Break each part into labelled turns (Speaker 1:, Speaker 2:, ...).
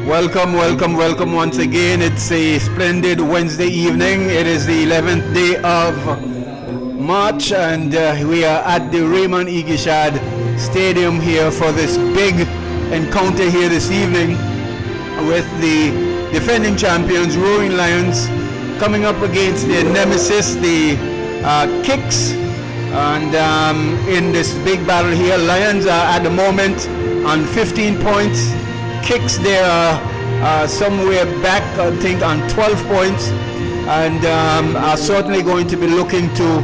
Speaker 1: Welcome, welcome, welcome once again. It's a splendid Wednesday evening. It is the 11th day of March, and we are at the Raymond Igishad Stadium here for this big encounter here this evening with the defending champions, Roaring Lions, coming up against their nemesis, the Kicks. And in this big battle here, Lions are at the moment on 15 points. Kicks, they are somewhere back, I think, on 12 points, and are certainly going to be looking to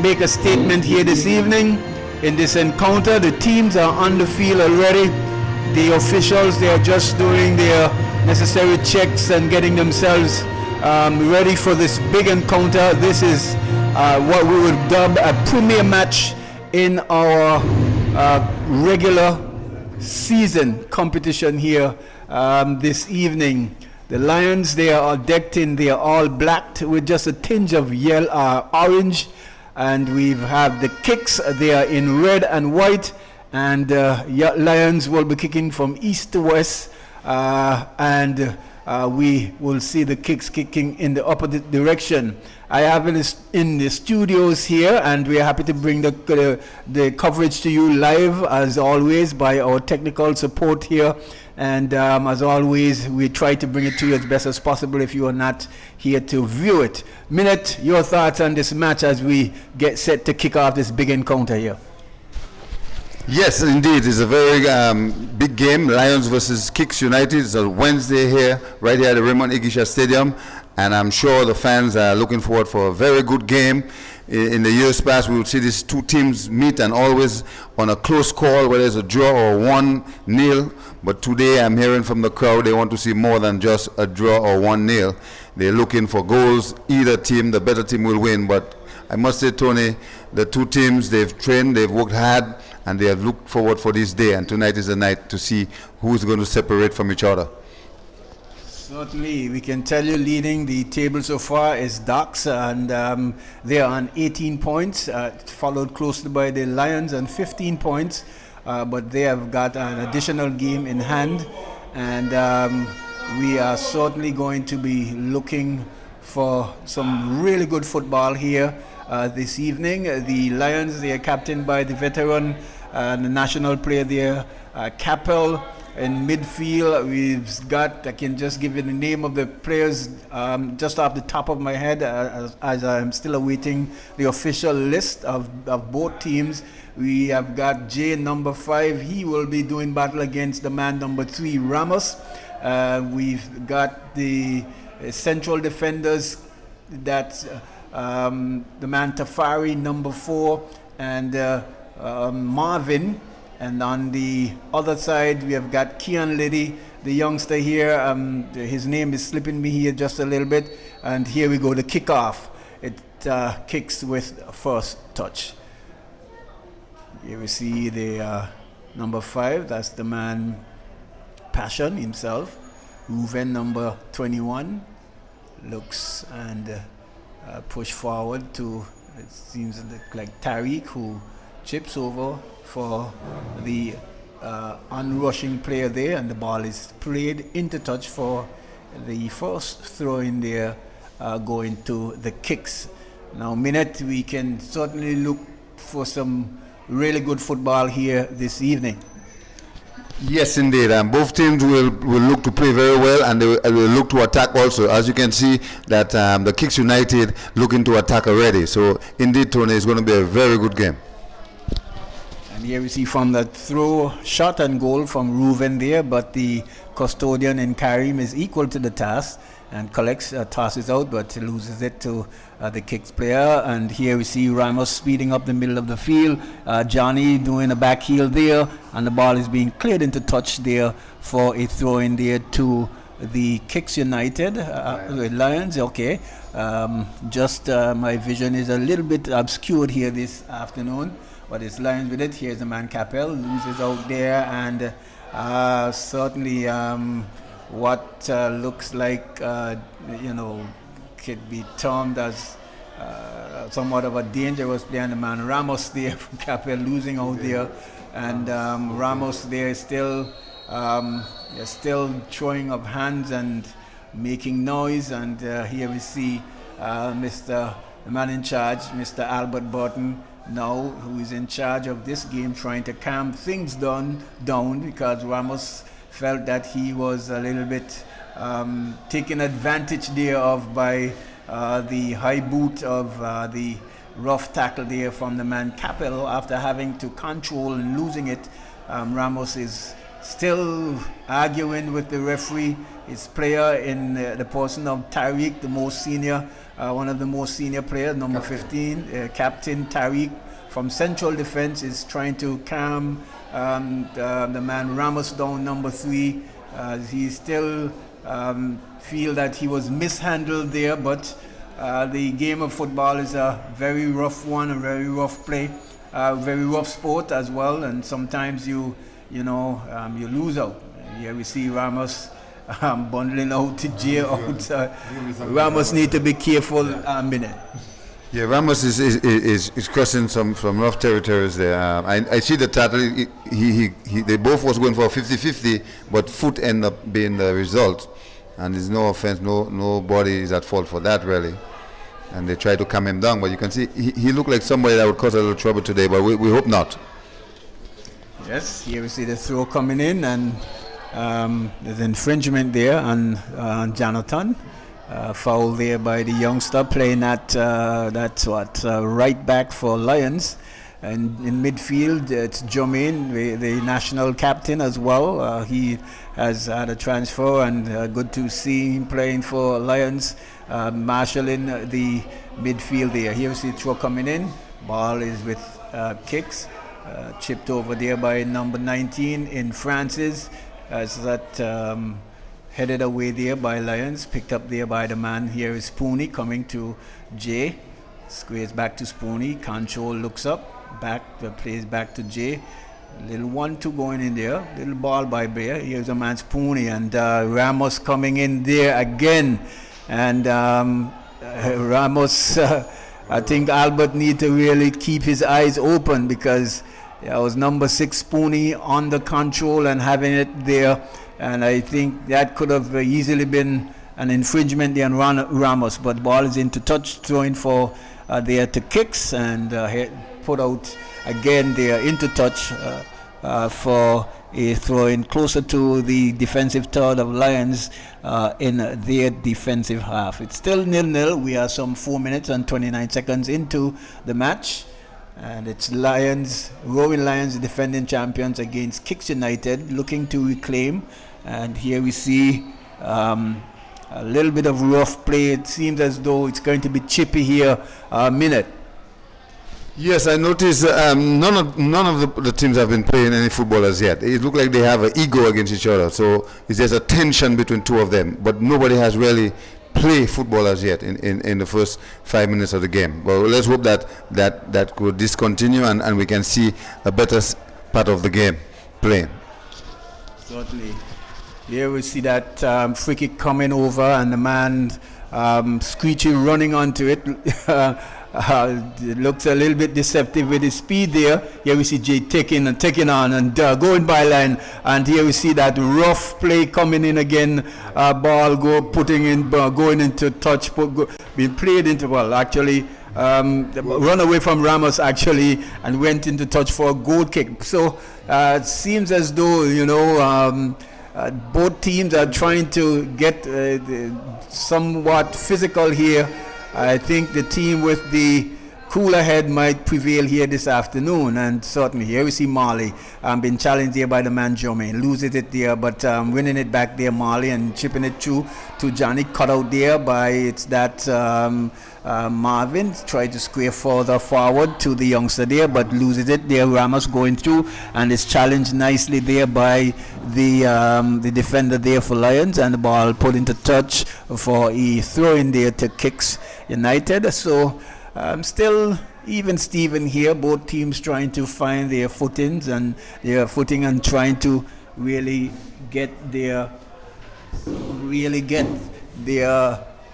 Speaker 1: make a statement here this evening in this encounter. The teams are on the field already. The officials, they are just doing their necessary checks and getting themselves ready for this big encounter. This is what we would dub a premier match in our regular season competition here this evening. The Lions, they are decked in their all black with just a tinge of yellow, orange, and we have the Kicks, they are in red and white, and Lions will be kicking from east to west, and we will see the Kicks kicking in the opposite direction. I have in the studios here, and we are happy to bring the coverage to you live, as always, by our technical support here. And as always, we try to bring it to you as best as possible if you are not here to view it. Minute, your thoughts on this match as we get set to kick off this big encounter here.
Speaker 2: Yes, indeed. It's a very big game, Lions versus Kicks United. It's a Wednesday here, right here at the Raymond Igisha Stadium. And I'm sure the fans are looking forward for a very good game. In the years past, we would see these two teams meet and always on a close call, whether it's a draw or 1-0. But today I'm hearing from the crowd they want to see more than just a draw or 1-0. They're looking for goals. Either team, the better team will win. But I must say, Tony, the two teams, they've trained, they've worked hard, and they have looked forward for this day. And tonight is the night to see who's going to separate from each other.
Speaker 1: Certainly, we can tell you leading the table so far is Ducks, and they are on 18 points, followed closely by the Lions on 15 points, but they have got an additional game in hand, and we are certainly going to be looking for some really good football here this evening. The Lions, they are captained by the veteran, the national player there, Capel. In midfield, we've got, I can just give you the name of the players just off the top of my head as I'm still awaiting the official list of both teams. We have got J number 5. He will be doing battle against the man number 3, Ramos. We've got the central defenders, that's the man Tafari, number 4, and Marvin. And on the other side, we have got Kian Liddy, the youngster here. His name is slipping me here just a little bit. And here we go, the kickoff. It kicks with first touch. Here we see the number 5. That's the man Passion himself. Ruven, number 21, looks and push forward to, it seems like Tariq, who chips over for the unrushing player there, and the ball is played into touch for the first throw in there, going to the Kicks. Now, Minute, we can certainly look for some really good football here this evening.
Speaker 2: Yes, indeed. Both teams will look to play very well, and they will look to attack also. As you can see, that the Kicks United looking to attack already. So, indeed, Tony, it's going to be a very good game.
Speaker 1: Here we see from that throw, shot and goal from Ruven there, but the custodian in Karim is equal to the task and collects, tosses out, but loses it to the Kicks player. And here we see Ramos speeding up the middle of the field, Johnny doing a back heel there, and the ball is being cleared into touch there for a throw in there to the Kicks United, Lions. Okay, just my vision is a little bit obscured here this afternoon. But it's Lions with it. Here's the man Capel, loses out there, and certainly what looks like, could be termed as somewhat of a dangerous play, and the man Ramos there from Capel losing out there and Ramos there is still throwing up hands and making noise, and here we see the man in charge, Mr. Albert Burton, now, who is in charge of this game, trying to calm things down because Ramos felt that he was a little bit taken advantage thereof by the high boot of the rough tackle there from the man Capel. After having to control and losing it, Ramos is still arguing with the referee. His player in the person of Tariq, the most senior, one of the most senior players, number 15, Captain Tariq from Central Defense, is trying to calm the man Ramos down, number 3. He still feel that he was mishandled there, but the game of football is a very rough one, a very rough play, very rough sport as well, and sometimes you lose out. Here we see Ramos bundling out to jail out. Ramos need to be careful a minute.
Speaker 2: Yeah, Ramos is crossing some rough territories there. I see the title. They both was going for a 50-50, but foot end up being the result. And there's no offense, nobody is at fault for that really. And they try to calm him down, but you can see he looked like somebody that would cause a little trouble today, but we hope not.
Speaker 1: Yes, here we see the throw coming in, and there's infringement there on Jonathan. Foul there by the youngster playing at right back for Lions. And in midfield, it's Jermaine, the national captain as well. He has had a transfer, and good to see him playing for Lions, marshalling the midfield there. Here we see throw coming in. Ball is with kicks. Chipped over there by number 19 in Francis, as that headed away there by Lions, picked up there by the man. Here is Spooney coming to Jay. Squares back to Spooney. Control looks up. Plays back to Jay. Little 1-2 going in there. Little ball by Bear. Here's a man Spooney, and Ramos coming in there again. And Ramos, I think Albert need to really keep his eyes open, because it was number 6 Spooney on the control and having it there. And I think that could have easily been an infringement there on Ramos. But ball is into touch, throwing for there to kicks, and put out again there into touch for a throw in closer to the defensive third of Lions in their defensive half. It's still 0-0. We are some 4 minutes and 29 seconds into the match, and it's Rowan Lions, the defending champions, against Kicks United, looking to reclaim. And here we see a little bit of rough play. It seems as though it's going to be chippy here a minute.
Speaker 2: Yes, I noticed none of the teams have been playing any football as yet. It looks like they have an ego against each other. So there's a tension between two of them. But nobody has really played football as yet in the first 5 minutes of the game. But let's hope that could discontinue and we can see a better part of the game playing.
Speaker 1: Certainly. Here we see that free kick coming over, and the man Screechy running onto it. It looks a little bit deceptive with his speed there. Here we see Jay taking on and going by line, and here we see that rough play coming in again. Ball going into touch, being played into run away from Ramos actually, and went into touch for a goal kick. So it seems as though both teams are trying to get somewhat physical here. I think the team with the cooler head might prevail here this afternoon, and certainly here we see Marley being challenged here by the man Jermaine, loses it there, but winning it back there, Marley, and chipping it through to Johnny, cut out there by Marvin, tried to square further forward to the youngster there, but loses it there. Ramos going through and is challenged nicely there by the defender there for Lions, and the ball put into touch for a throw in there to Kicks United. So still even Steven here, both teams trying to find their footing and trying to really get their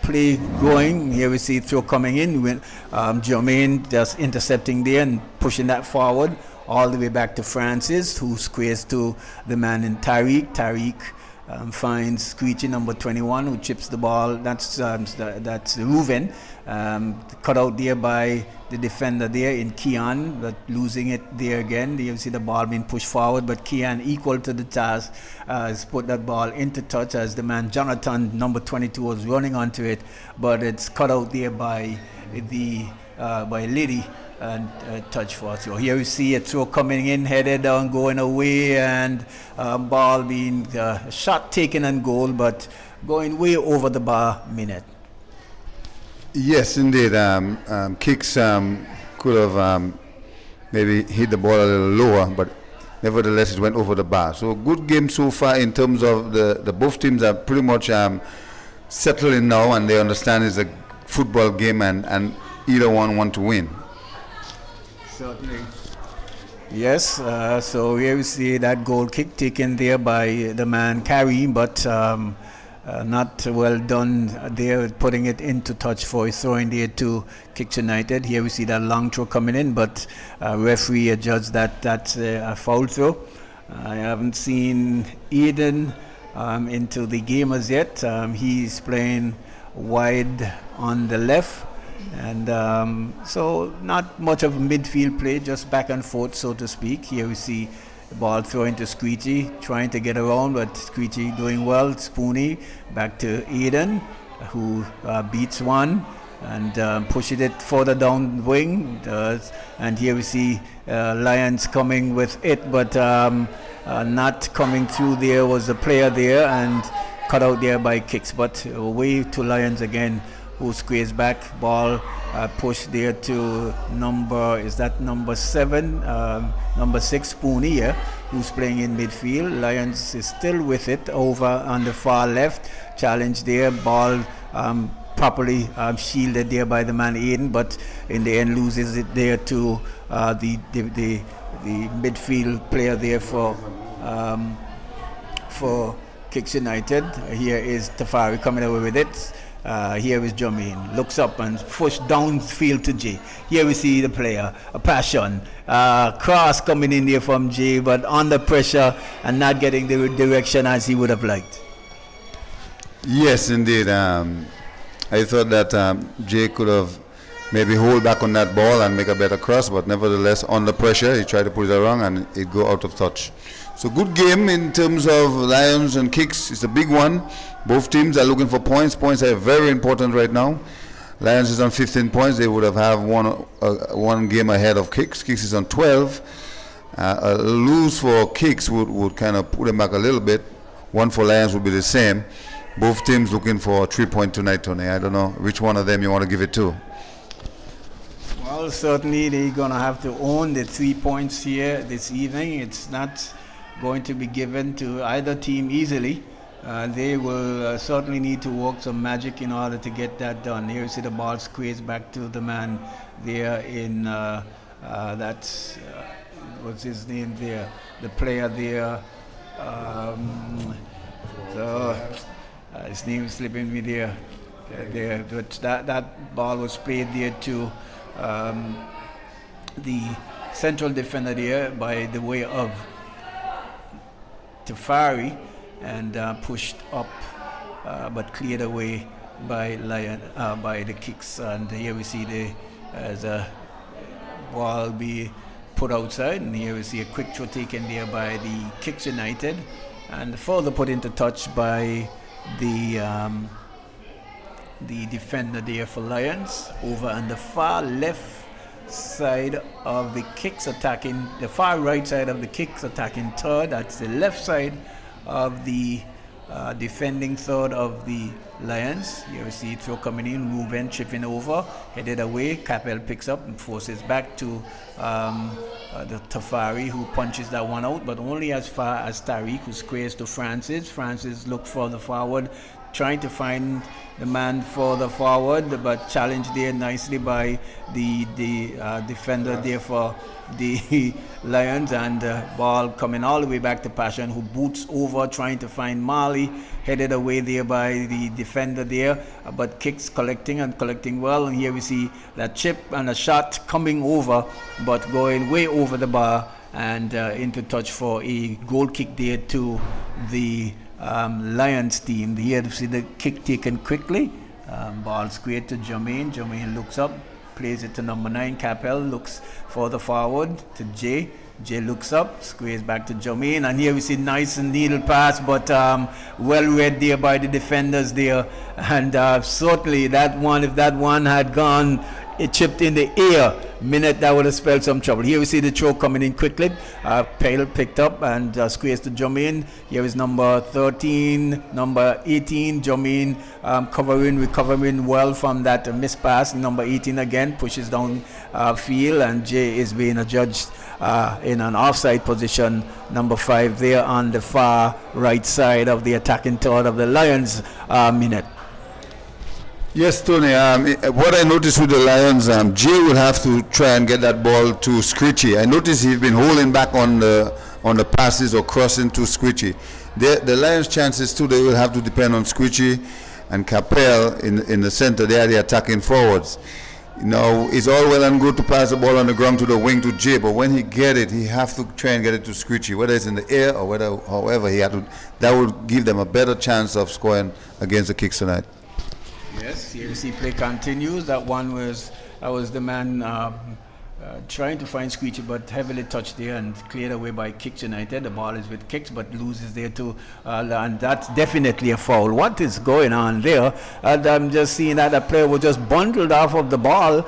Speaker 1: play going. Here we see throw coming in with Jermaine just intercepting there and pushing that forward all the way back to Francis, who squares to the man in Tariq. Tariq finds Screechy number 21, who chips the ball. That's Ruven, cut out there by the defender there in Kian, but losing it there again. You see the ball being pushed forward, but Kian, equal to the task, has put that ball into touch as the man Jonathan number 22 was running onto it, but it's cut out there by Liddy and touch for us. So here you see a throw coming in, headed down, going away, and ball being shot taken and goal, but going way over the bar minute.
Speaker 2: Yes, indeed. Kicks could have maybe hit the ball a little lower, but nevertheless it went over the bar. So good game so far in terms of the both teams are pretty much settling now, and they understand it's a football game, and either one want to win.
Speaker 1: Certainly. Yes, so here we see that goal kick taken there by the man Carey, but not well done there, putting it into touch for his throwing there to Kicks United. Here we see that long throw coming in, but referee adjusts that's a foul throw. I haven't seen Eden into the game as yet. He's playing wide on the left. And so not much of a midfield play, just back and forth, so to speak. Here we see the ball thrown to Screechy, trying to get around, but Screechy doing well. Spoony back to Eden, who beats one and pushes it further down wing. And here we see Lions coming with it, but not coming through. There was a player there and cut out there by Kicks, but away to Lions again, who squares back, ball pushed there to number 7, number 6, Spoony here, who's playing in midfield. Lions is still with it over on the far left. Challenge there, ball properly shielded there by the man Aiden, but in the end loses it there to the midfield player there for Kicks United. Here is Tafari coming away with it. Here is Jermaine, looks up and pushed downfield to Jay. Here we see the player, a passion, cross coming in there from Jay, but under pressure and not getting the direction as he would have liked.
Speaker 2: Yes, indeed. I thought that Jay could have maybe hold back on that ball and make a better cross, but nevertheless, under pressure, he tried to put it around and it go out of touch. So good game in terms of Lions and Kicks. It's a big one. Both teams are looking for points. Points are very important right now. Lions is on 15 points. They would have one game ahead of Kicks. Kicks is on 12. A lose for Kicks would kind of put them back a little bit. One for Lions would be the same. Both teams looking for a 3-point tonight, Tony. I don't know which one of them you want to give it to.
Speaker 1: Well, certainly they're going to have to own the 3 points here this evening. It's not going to be given to either team easily. They will certainly need to work some magic in order to get that done. Here you see the ball squeezed back to the man there in that's what's his name there, the player there. His name is slipping me there. But that ball was played there to the central defender there by the way of Tafari, and pushed up, but cleared away by by the Kicks. And here we see the ball be put outside, and here we see a quick throw taken there by the Kicks United, and further put into touch by the defender there for Lions. Over on the far left side of the Kicks attacking, the far right side of the Kicks attacking third. That's the left side of the defending third of the Lions. Here we see throw coming in, Ruben chipping over, headed away. Capel picks up and forces back to the Tafari, who punches that one out, but only as far as Tariq, who squares to Francis. Francis looked further forward, trying to find the man further forward, but challenged there nicely by the defender there for the Lions, and ball coming all the way back to Passion, who boots over trying to find Marley, headed away there by the defender there, but Kicks collecting well. And here we see that chip and a shot coming over, but going way over the bar and into touch for a goal kick there to the Lions team. Here to see the kick taken quickly. Ball squared to Jermaine. Jermaine looks up, plays it to number 9. Capel looks further forward to Jay. Jay looks up, squares back to Jermaine, and here we see nice and needle pass, but well read there by the defenders there. And certainly that one, if that one had gone, it chipped in the air minute, that would have spelled some trouble. Here we see the throw coming in quickly. Pale picked up and squares to Jermaine. Here is number 13, number 18. Jermaine recovering well from that missed pass. Number 18 again pushes down field, and Jay is being adjudged in an offside position. Number 5 there on the far right side of the attacking third of the Lions minute.
Speaker 2: Yes, Tony. What I noticed with the Lions, Jay will have to try and get that ball to Screechy. I noticed he's been holding back on the passes or crossing to Screechy. The Lions' chances too, they will have to depend on Screechy and Capel in the center. They are the attacking forwards. You know, it's all well and good to pass the ball on the ground to the wing to Jay, but when he get it, he have to try and get it to Screechy, whether it's in the air or however he had to. That would give them a better chance of scoring against the Kicks tonight.
Speaker 1: Yes, here you see play continues. That was the man trying to find Screechy, but heavily touched there and cleared away by Kicks United. The ball is with Kicks, but loses there too, and that's definitely a foul. What is going on there? And I'm just seeing that the player was just bundled off of the ball.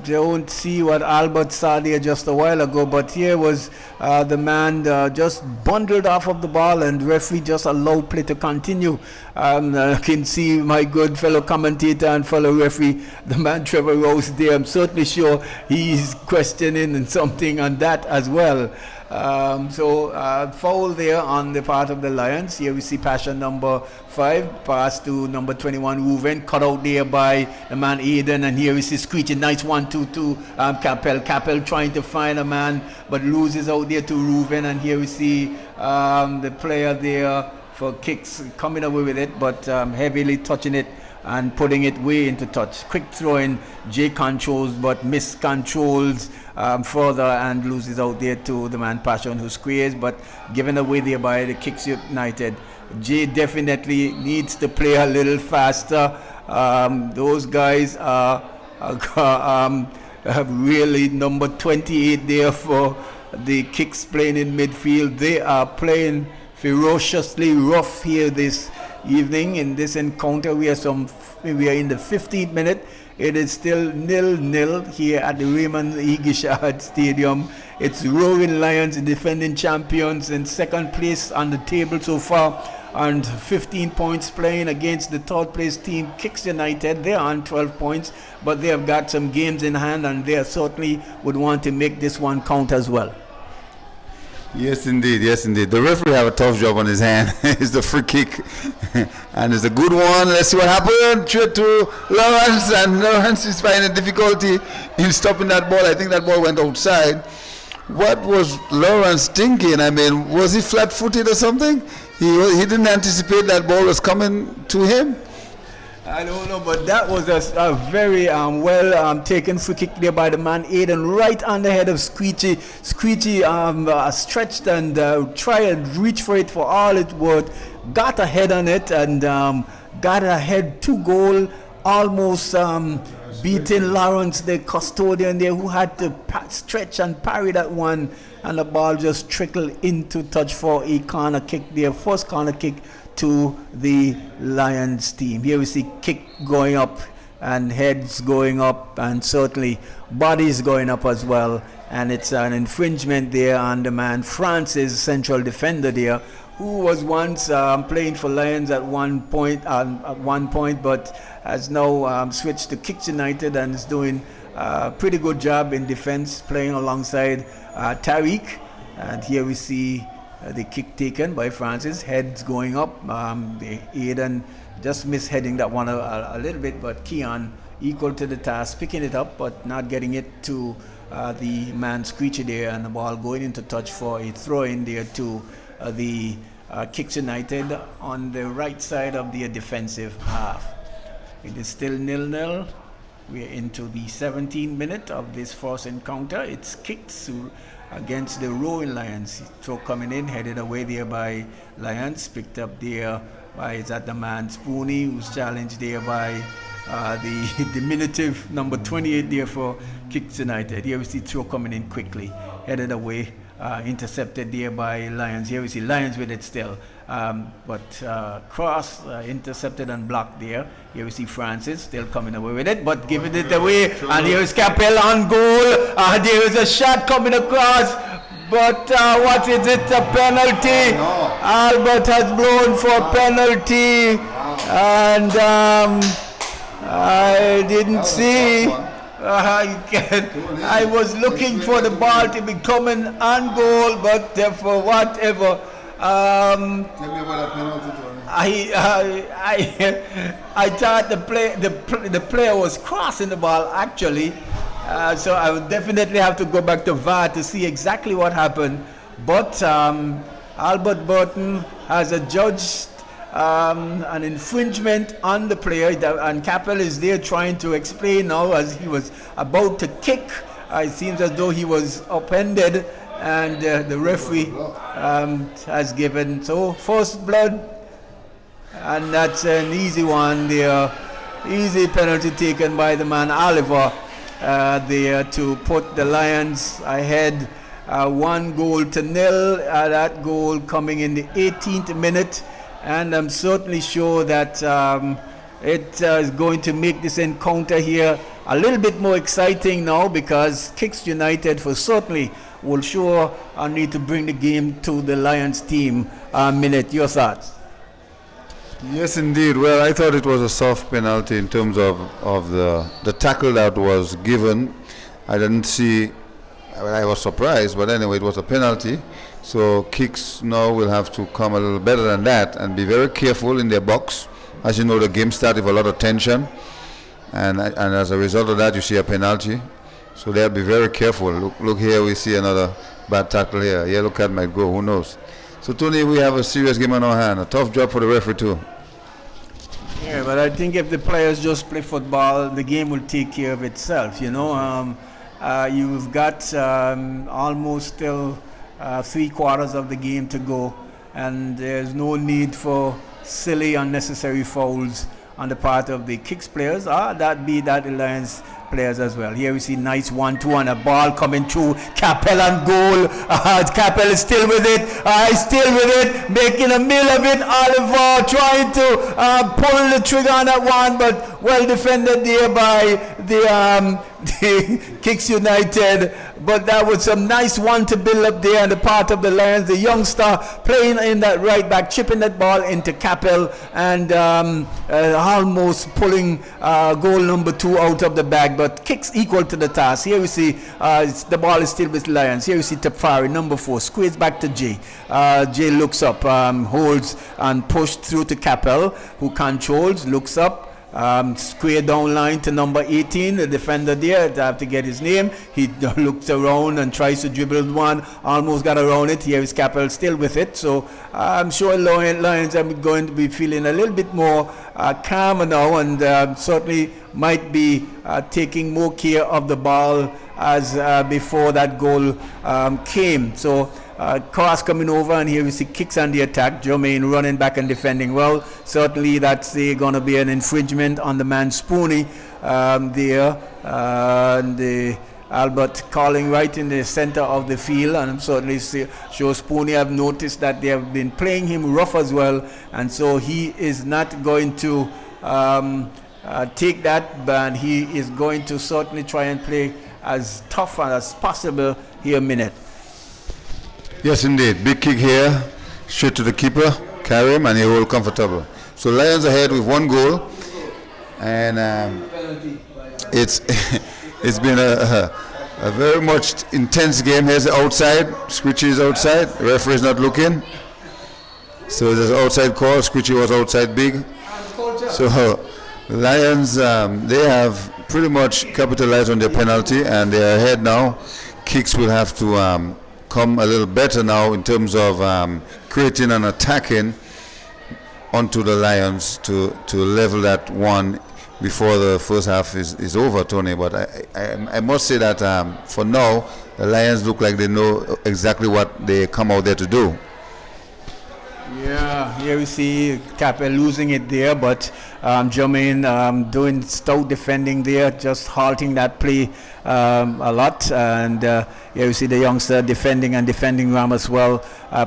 Speaker 1: Don't see what Albert saw there just a while ago, but here was the man just bundled off of the ball, and referee just allowed play to continue. I can see my good fellow commentator and fellow referee, the man Trevor Rose there. I'm certainly sure he's questioning something on that as well. Foul there on the part of the Lions. Here we see passion number 5, pass to number 21, Ruven, cut out there by the man Aiden, and here we see Screechy, nice 1-2 to Capel. Capel trying to find a man, but loses out there to Ruven, and here we see the player there for Kicks coming away with it, but heavily touching it and putting it way into touch. Quick throw in, Jay controls but miscontrols further and loses out there to the man Passion, who squares, but given away there by the Kicks United. Jay definitely needs to play a little faster. Those guys are really number 28 there for the Kicks playing in midfield. They are playing ferociously rough here this evening in this encounter. We are in the 15th minute. It is still 0-0 here at the Raymond Igishad Stadium. It's Roaring Lions, the defending champions, in second place on the table so far, and 15 points, playing against the third place team, Kicks United. They're on 12 points, but they have got some games in hand, and they certainly would want to make this one count as well.
Speaker 2: Yes, indeed. Yes, indeed. The referee have a tough job on his hand. It's the free kick, and it's a good one. Let's see what happened. Straight to Lawrence, and Lawrence is finding difficulty in stopping that ball. I think that ball went outside. What was Lawrence thinking? I mean, was he flat-footed or something? He didn't anticipate that ball was coming to him.
Speaker 1: I don't know, but that was a very well taken free kick there by the man Aiden, right on the head of Screechy. Screechy stretched and tried and reached for it for all it worth, got a head on it, and got a head to goal, almost beating Lawrence, the custodian there, who had to stretch and parry that one, and the ball just trickled into touch for a corner kick there, first corner kick to the Lions team. Here we see kick going up and heads going up, and certainly bodies going up as well, and it's an infringement there on the man Francis, central defender there, who was once playing for Lions at one point, but has now switched to Kicks United and is doing a pretty good job in defense, playing alongside Tariq. And here we see the kick taken by Francis, heads going up. The Aiden just misheading that one a little bit, but Keon equal to the task, picking it up but not getting it to the man Screechy there, and the ball going into touch for a throw in there to the Kicks United on the right side of the defensive half. It is still 0-0. We're into the 17th minute of this first encounter. It's Kicks against the Rowan Lions. Throw coming in, headed away there by Lions, picked up there by, is that the man Spooney, who's challenged there by the diminutive number 28 there for Kicks United. Here we see throw coming in quickly, headed away, intercepted there by Lions. Here we see Lions with it still, but cross, intercepted and blocked there. Here we see Francis still coming away with it, but giving it away. And here is Capel on goal. There is a shot coming across, but what is it? A penalty.
Speaker 2: No.
Speaker 1: Albert has blown for a penalty, and I didn't see. I was looking for the ball to be coming on goal, but for whatever. I thought the player was crossing the ball actually, so I would definitely have to go back to VAR to see exactly what happened. But Albert Burton has adjudged an infringement on the player, and Capel is there trying to explain now as he was about to kick. It seems as though he was upended, and the referee has given so first blood, and that's an easy one there. Easy penalty taken by the man Oliver there to put the Lions ahead 1-0. That goal coming in the 18th minute. And I'm certainly sure that it is going to make this encounter here a little bit more exciting now, because Kicks United for certainly will sure need to bring the game to the Lions team. Minute, your thoughts?
Speaker 2: Yes, indeed. Well, I thought it was a soft penalty in terms of the tackle that was given. I didn't see, well, I was surprised, but anyway, it was a penalty. So Kicks now will have to come a little better than that and be very careful in their box. As you know, the game started with a lot of tension, and as a result of that, you see a penalty. So they'll be very careful. Look here, we see another bad tackle here. Yellow card might go, who knows. So Tony, we have a serious game on our hand. A tough job for the referee too.
Speaker 1: Yeah, but I think if the players just play football, the game will take care of itself. You know, you've got almost still 3/4 of the game to go, and there's no need for silly unnecessary fouls on the part of the Kicks players, that Lions players as well. Here we see nice 1-2 and a ball coming through. Capel on goal. Capel is still with it. Making a meal of it. Oliver trying to pull the trigger on that one, but well defended there by the Kicks United. But that was some nice one to build up there on the part of the Lions. The youngster playing in that right back, chipping that ball into Capel, and almost pulling goal number 2 out of the bag. But Kicks equal to the task. Here we see the ball is still with Lions. Here we see Tafari, number 4, squeeze back to Jay. Jay looks up, holds and pushed through to Capel, who controls, looks up. Square down line to number 18, the defender there. I have to get his name. He looks around and tries to dribble one, almost got around it. Here is Capel still with it. So I'm sure Lions are going to be feeling a little bit more calmer now, and certainly might be taking more care of the ball as before that goal came. So cross coming over, and here we see Kicks on the attack. Jermaine running back and defending well. Certainly that's going to be an infringement on the man Spooney there. And Albert calling right in the center of the field, and I'm certainly sure Spooney have noticed that they have been playing him rough as well, and so he is not going to take that, but he is going to certainly try and play as tough as possible here. Minute.
Speaker 2: Yes, indeed. Big kick here, straight to the keeper, carry him, and he hold comfortable. So Lions ahead with 1 goal, and it's been a very much intense game. Here's the outside. Scritchy is outside. The referee is not looking. So there's an outside call. Scritchy was outside big. So Lions, they have pretty much capitalized on their penalty, and they are ahead now. Kicks will have to come a little better now in terms of creating and attacking onto the Lions to level that one before the first half is over, Tony. But I must say that for now, the Lions look like they know exactly what they come out there to do.
Speaker 1: Yeah, here we see Capel losing it there, but Jermaine doing stout defending there, just halting that play a lot. And here we see the youngster defending Ram as well,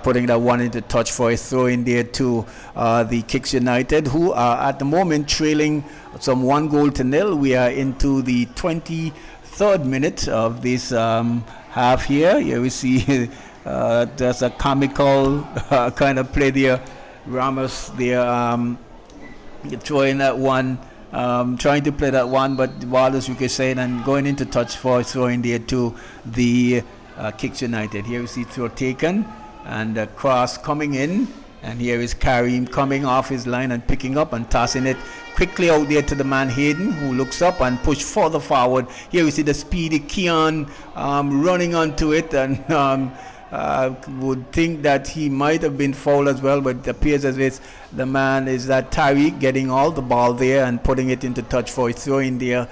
Speaker 1: putting that one into touch for a throw in there to the Kicks United, who are at the moment trailing some 1-0. We are into the 23rd minute of this half here. Here we see there's a comical kind of play there. Ramos there throwing that one, trying to play that one, but Wallace, you could say, and going into touch for throwing there to the Kicks United. Here we see throw taken and a cross coming in, and here is Karim coming off his line and picking up and tossing it quickly out there to the man Hayden, who looks up and push further forward. Here we see the speedy Keon running onto it, and would think that he might have been fouled as well, but it appears as if the man is that Tariq getting all the ball there and putting it into touch for a throw in there,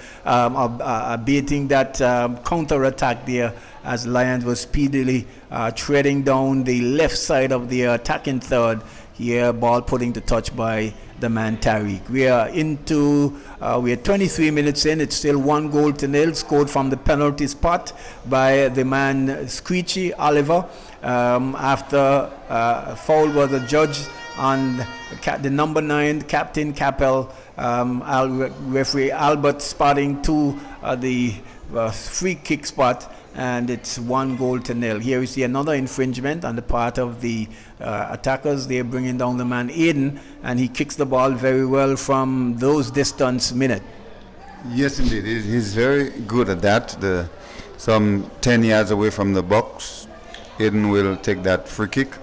Speaker 1: beating that counter attack there as Lions was speedily treading down the left side of the attacking third. Here, ball put into touch by the man Tariq. We are 23 minutes in. It's still 1-0, scored from the penalty spot by the man Screechy Oliver. After foul was adjudged on the number 9, Captain Capel, referee Albert spotting to the free kick spot, and it's 1-0. Here we see another infringement on the part of the attackers. They're bringing down the man Aiden, and he kicks the ball very well from those distance minute.
Speaker 2: Yes, indeed. He's very good at that. Some 10 yards away from the box, Aiden will take that free kick.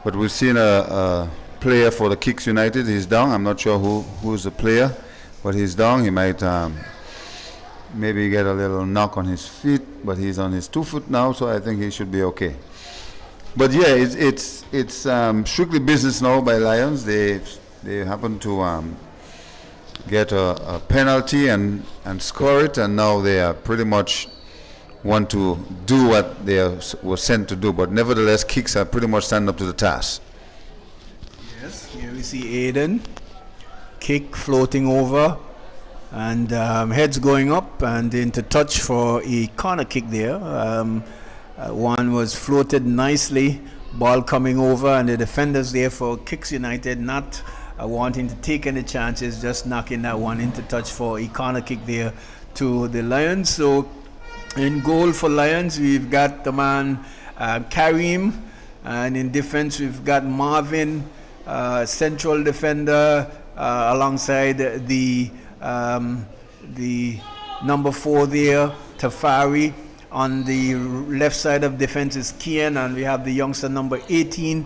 Speaker 2: But we've seen a player for the Kicks United. He's down. I'm not sure who's the player, but he's down. He might maybe get a little knock on his feet, but he's on his 2 foot now, so I think he should be okay. But yeah, it's strictly business now by Lions. They happen to get a penalty and score it, and now they are pretty much want to do what they were sent to do. But nevertheless, Kicks are pretty much standing up to the task.
Speaker 1: Yes, here we see Aiden, kick floating over, and heads going up and into touch for a corner kick there. One was floated nicely, ball coming over, and the defenders there for Kicks United not wanting to take any chances, just knocking that one into touch for a corner kick there to the Lions. So in goal for Lions, we've got the man Karim, and in defense we've got Marvin, central defender, alongside the number 4 there, Tafari. On the left side of defense is Kian, and we have the youngster number 18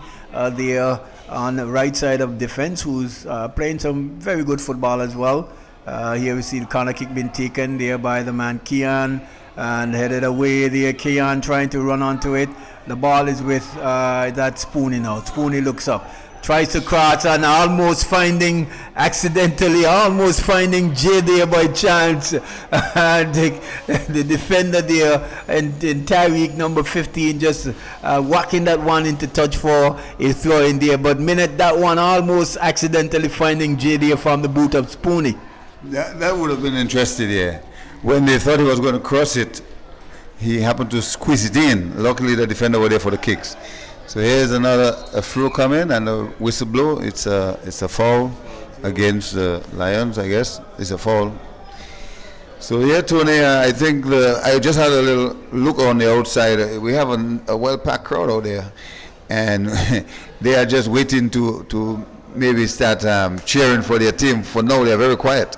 Speaker 1: there on the right side of defense, who's playing some very good football as well. Here we see the corner kick being taken there by the man Kian, and headed away there. Kian trying to run onto it. The ball is with that Spoonie now. Spoonie looks up, tries to cross, and accidentally finding Jay there by chance. And the defender there, and Tariq number 15 just whacking that one into touch for a throw in there. But minute that one almost accidentally finding Jay there from the boot of Spoonie.
Speaker 2: That would have been interesting, yeah. When they thought he was going to cross it, he happened to squeeze it in. Luckily, the defender was there for the Kicks. So here's a throw coming and a whistle blow. It's a foul against the Lions, I guess. It's a foul. So yeah, Tony, I think I just had a little look on the outside. We have a well-packed crowd out there, and they are just waiting to maybe start cheering for their team. For now, they are very quiet.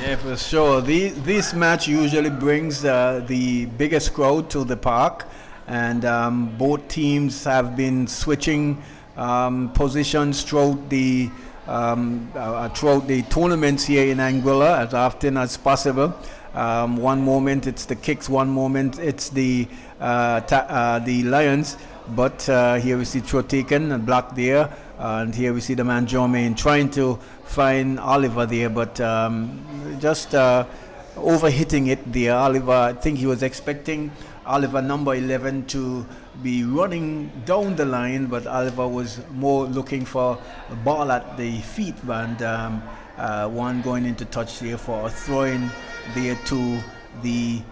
Speaker 1: Yeah, for sure. This match usually brings the biggest crowd to the park, and both teams have been switching positions throughout the tournaments here in Anguilla as often as possible. One moment it's the Kicks, one moment it's the Lions. but here we see throw taken and blocked there, and here we see the man Jermaine trying to find Oliver there, but just overhitting it there. Oliver, I think he was expecting Oliver number 11 to be running down the line, but Oliver was more looking for a ball at the feet, and one going into touch here for a throw-in there to the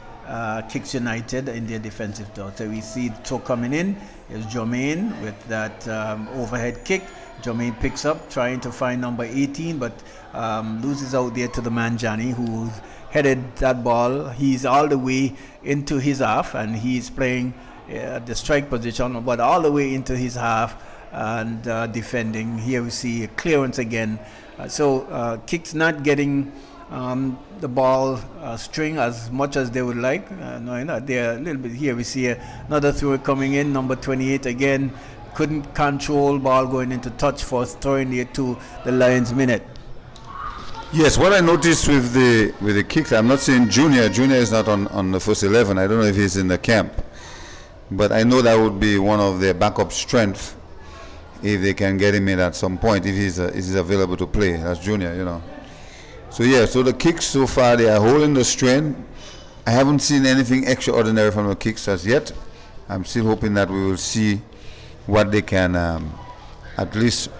Speaker 1: Kicks United in their defensive third. So we see the throw coming in. Here's Jermaine with that overhead kick. Jermaine picks up, trying to find number 18, but loses out there to the man Johnny, who headed that ball. He's all the way into his half, and he's playing the strike position, but all the way into his half and defending. Here we see a clearance again. So Kicks not getting the ball string as much as they would like. No, they're a little bit. Here we see another throw coming in, number 28 again. Couldn't control ball going into touch for throwing it to the Lions minute.
Speaker 2: Yes, what I noticed with the kicks, I'm not saying Junior. Junior is not on the first 11. I don't know if he's in the camp, but I know that would be one of their backup strengths if they can get him in at some point, if he's available to play. That's Junior, you know. So yeah, so the kicks so far, they are holding the strain. I haven't seen anything extraordinary from the kicks as yet. I'm still hoping that we will see what they can at least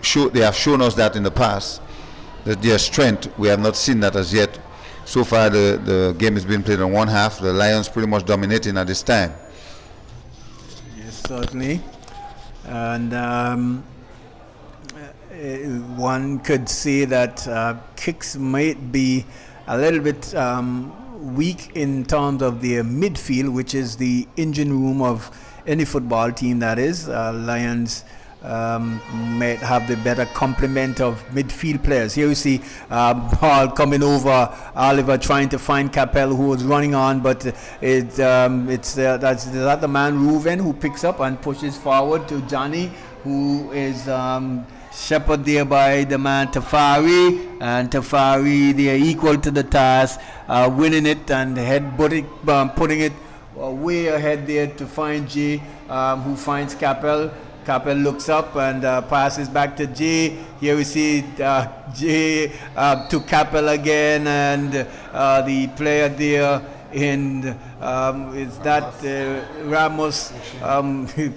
Speaker 2: show. They have shown us that in the past, that their strength. We have not seen that as yet. So far, the game has been played on one half. The Lions pretty much dominating at this time.
Speaker 1: Yes, certainly. And one could say that Kicks might be a little bit weak in terms of their midfield, which is the engine room of any football team, that is. Lions might have the better complement of midfield players. Here we see ball coming over, Oliver trying to find Capel, who was running on, but that's the man Reuven, who picks up and pushes forward to Johnny, who is shepherded there by the man Tafari, and Tafari, they are equal to the task, winning it and putting it way ahead there to find Jay, who finds Capel. Capel looks up and passes back to Jay. Here we see Jay to Capel again, and the player there is that Ramos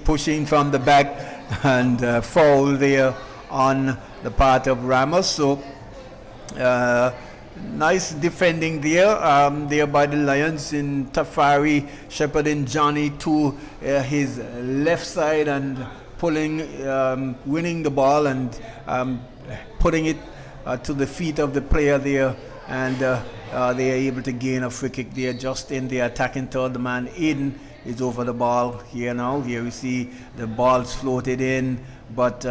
Speaker 1: pushing from the back, and foul there on the part of Ramos. So nice defending there by the Lions, in Tafari shepherding Johnny to his left side and winning the ball and putting it to the feet of the player there, and they are able to gain a free kick there just in the attacking third. The man Aiden is over the ball here now. Here we see the ball's floated in, but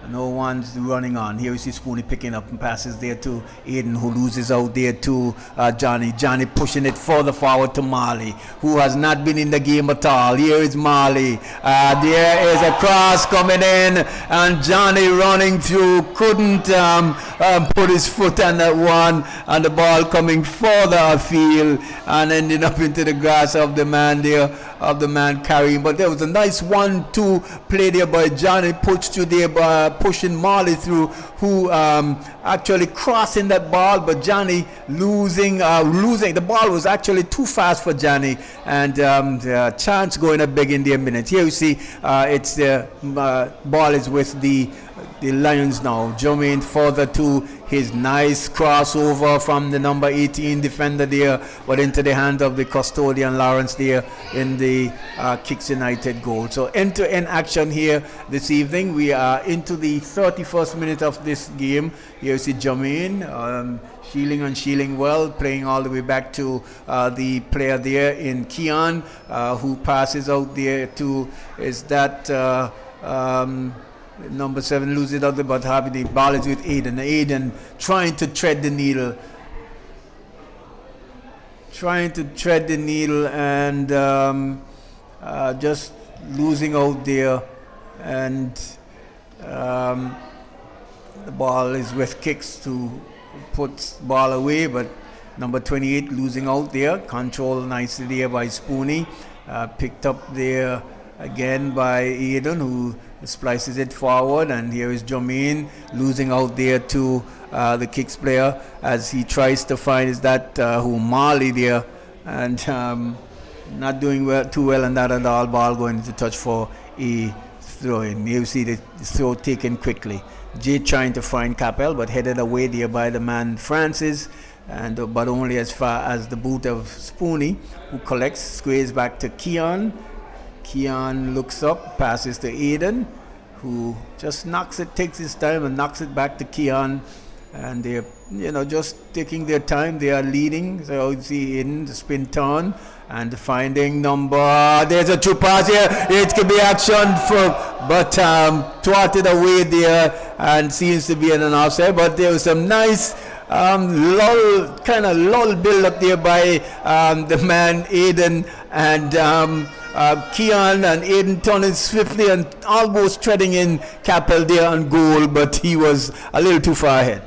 Speaker 1: no one's running on. Here we see Spoonie picking up and passes there to Aiden, who loses out there to Johnny. Johnny pushing it further forward to Marley, who has not been in the game at all. Here is Marley. There is a cross coming in, and Johnny running through, couldn't put his foot on that one, and the ball coming further afield and ending up into the grass of the man there, of the man carrying. But there was a nice 1-2 play there by Johnny, pushed through there by pushing Marley through, who actually crossing that ball, but Johnny losing. The ball was actually too fast for Johnny, and the chance going up big in their minutes. Here you see it's the ball is with the Lions now. Jermaine further to his nice crossover from the number 18 defender there, but into the hand of the custodian Lawrence there in the Kicks United goal. So end-to-end action here this evening. We are into the 31st minute of this game. Here you see Jermaine shielding well, playing all the way back to the player there in Keon, who passes out there to, is that number 7, loses it out there, but the ball is with Aiden. Aiden trying to thread the needle. And just losing out there. And the ball is with Kicks to put ball away, but number 28 losing out there. Control nicely there by Spoonie. Picked up there again by Eden, who splices it forward, and here is Jermaine losing out there to the kicks player as he tries to find is that who Marley there, and not doing too well on that at all. Ball going into touch for a throw in. You see the throw taken quickly. Jay trying to find Capel, but headed away there by the man Francis, and but only as far as the boot of Spoony, who collects, squares back to Keon. Keon looks up, passes to Aiden, who just knocks it, takes his time and knocks it back to Keon. And they're, just taking their time. They are leading. So you see Aiden, the spin turn, and finding number. There's a true pass here. It could be action but thwarted away there, and seems to be an offside. But there was some nice lull build up there by the man Aiden, and Keon and Aiden turning swiftly and almost treading in Capel there on goal, but he was a little too far ahead.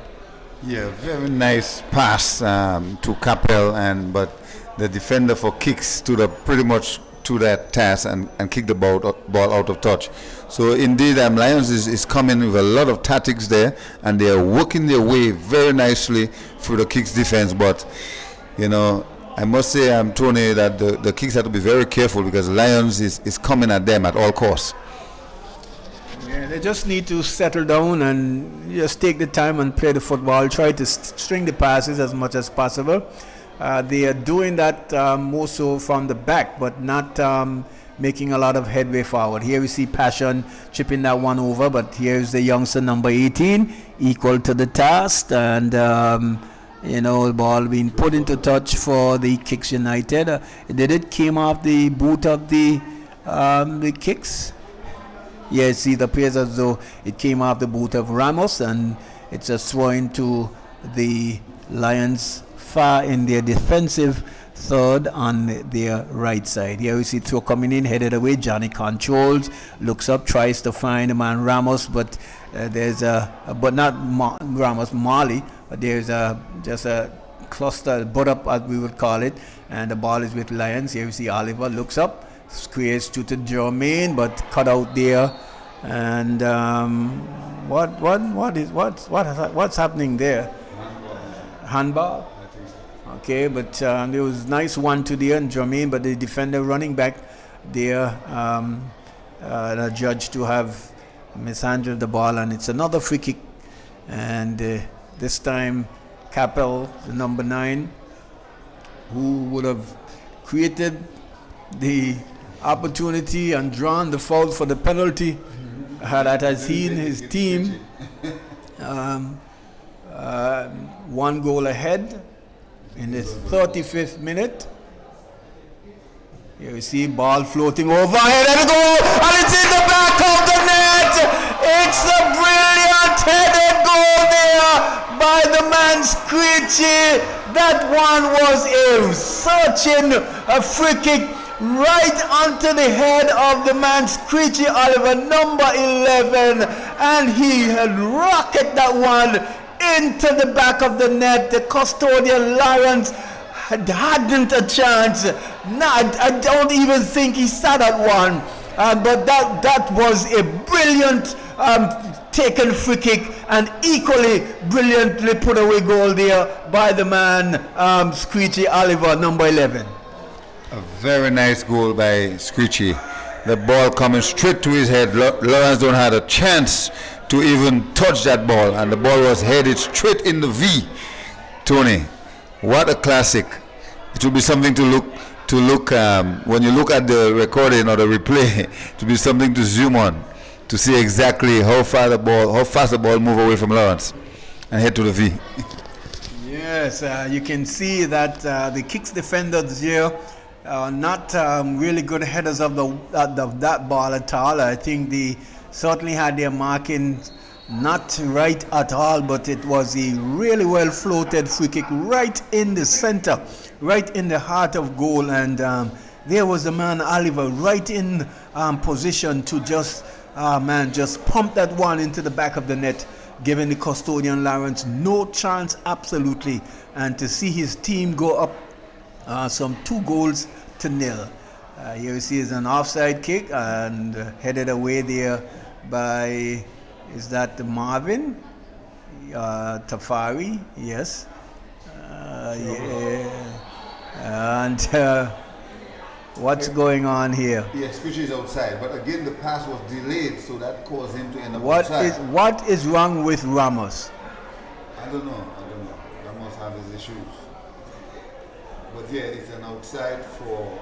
Speaker 2: Yeah, very nice pass to Capel, but the defender for kicks stood up pretty much to that task and kicked the ball out of touch. So indeed, Lions is coming with a lot of tactics there, and they are working their way very nicely through the kicks defense. But I must say, Tony, that the kicks have to be very careful because Lions is coming at them at all costs.
Speaker 1: Yeah, they just need to settle down and just take the time and play the football. Try to string the passes as much as possible. They are doing that more so from the back, but not making a lot of headway forward. Here we see Passion chipping that one over, but here's the youngster number 18, equal to the task, and the ball being put into touch for the Kicks United. Did it came off the boot of the Kicks? Yeah, see, it appears as though it came off the boot of Ramos, and it's a throw into the Lions far in their defensive third on their right side. Here we see throw coming in, headed away. Johnny controls, looks up, tries to find the man Ramos, but Marley, but there's just a cluster, butt up as we would call it, and the ball is with Lions. Here we see Oliver looks up, squares to Jermaine, but cut out there. And what's happening there? Handball. Okay, but there was nice 1-2 there and Jermaine, but the defender running back there, the judge to have mishandled the ball, and it's another free kick. And this time, Capel, the number 9, who would have created the opportunity and drawn the foul for the penalty, had seen his team one goal ahead in the 35th minute. Here you see ball floating overhead and a goal, and it's in the back of the net. It's a brilliant headed goal there by the man Screechy. That one was a searching free kick right onto the head of the man Screechy Oliver, number 11, and he had rocketed that one into the back of the net. The custodian Lions hadn't a chance. No, I don't even think he saw that one. But that was a brilliant taken free kick, and equally brilliantly put away goal there by the man Screechy Oliver, number 11.
Speaker 2: A very nice goal by Screechy. The ball coming straight to his head. Lawrence don't have a chance to even touch that ball, and the ball was headed straight in the V. Tony, what a classic! It will be something to look when you look at the recording or the replay. It will be something to zoom on to see exactly how fast the ball move away from Lawrence and head to the V.
Speaker 1: Yes, you can see that the Kicks defenders here are not really good headers of that ball at all. I think they certainly had their marking not right at all, but it was a really well floated free kick right in the center, right in the heart of goal, and there was the man Oliver right in position to just pump that one into the back of the net, giving the custodian Lawrence no chance absolutely, and to see his team go up some 2-0. Here we see is an offside kick and headed away there by, is that Marvin? Tafari, yes. Yeah. And what's going on here?
Speaker 2: Yes, which is outside. But again, the pass was delayed, so that caused him to end up outside.
Speaker 1: What is wrong with Ramos?
Speaker 2: I don't know. Ramos has his issues. But yeah, it's an outside for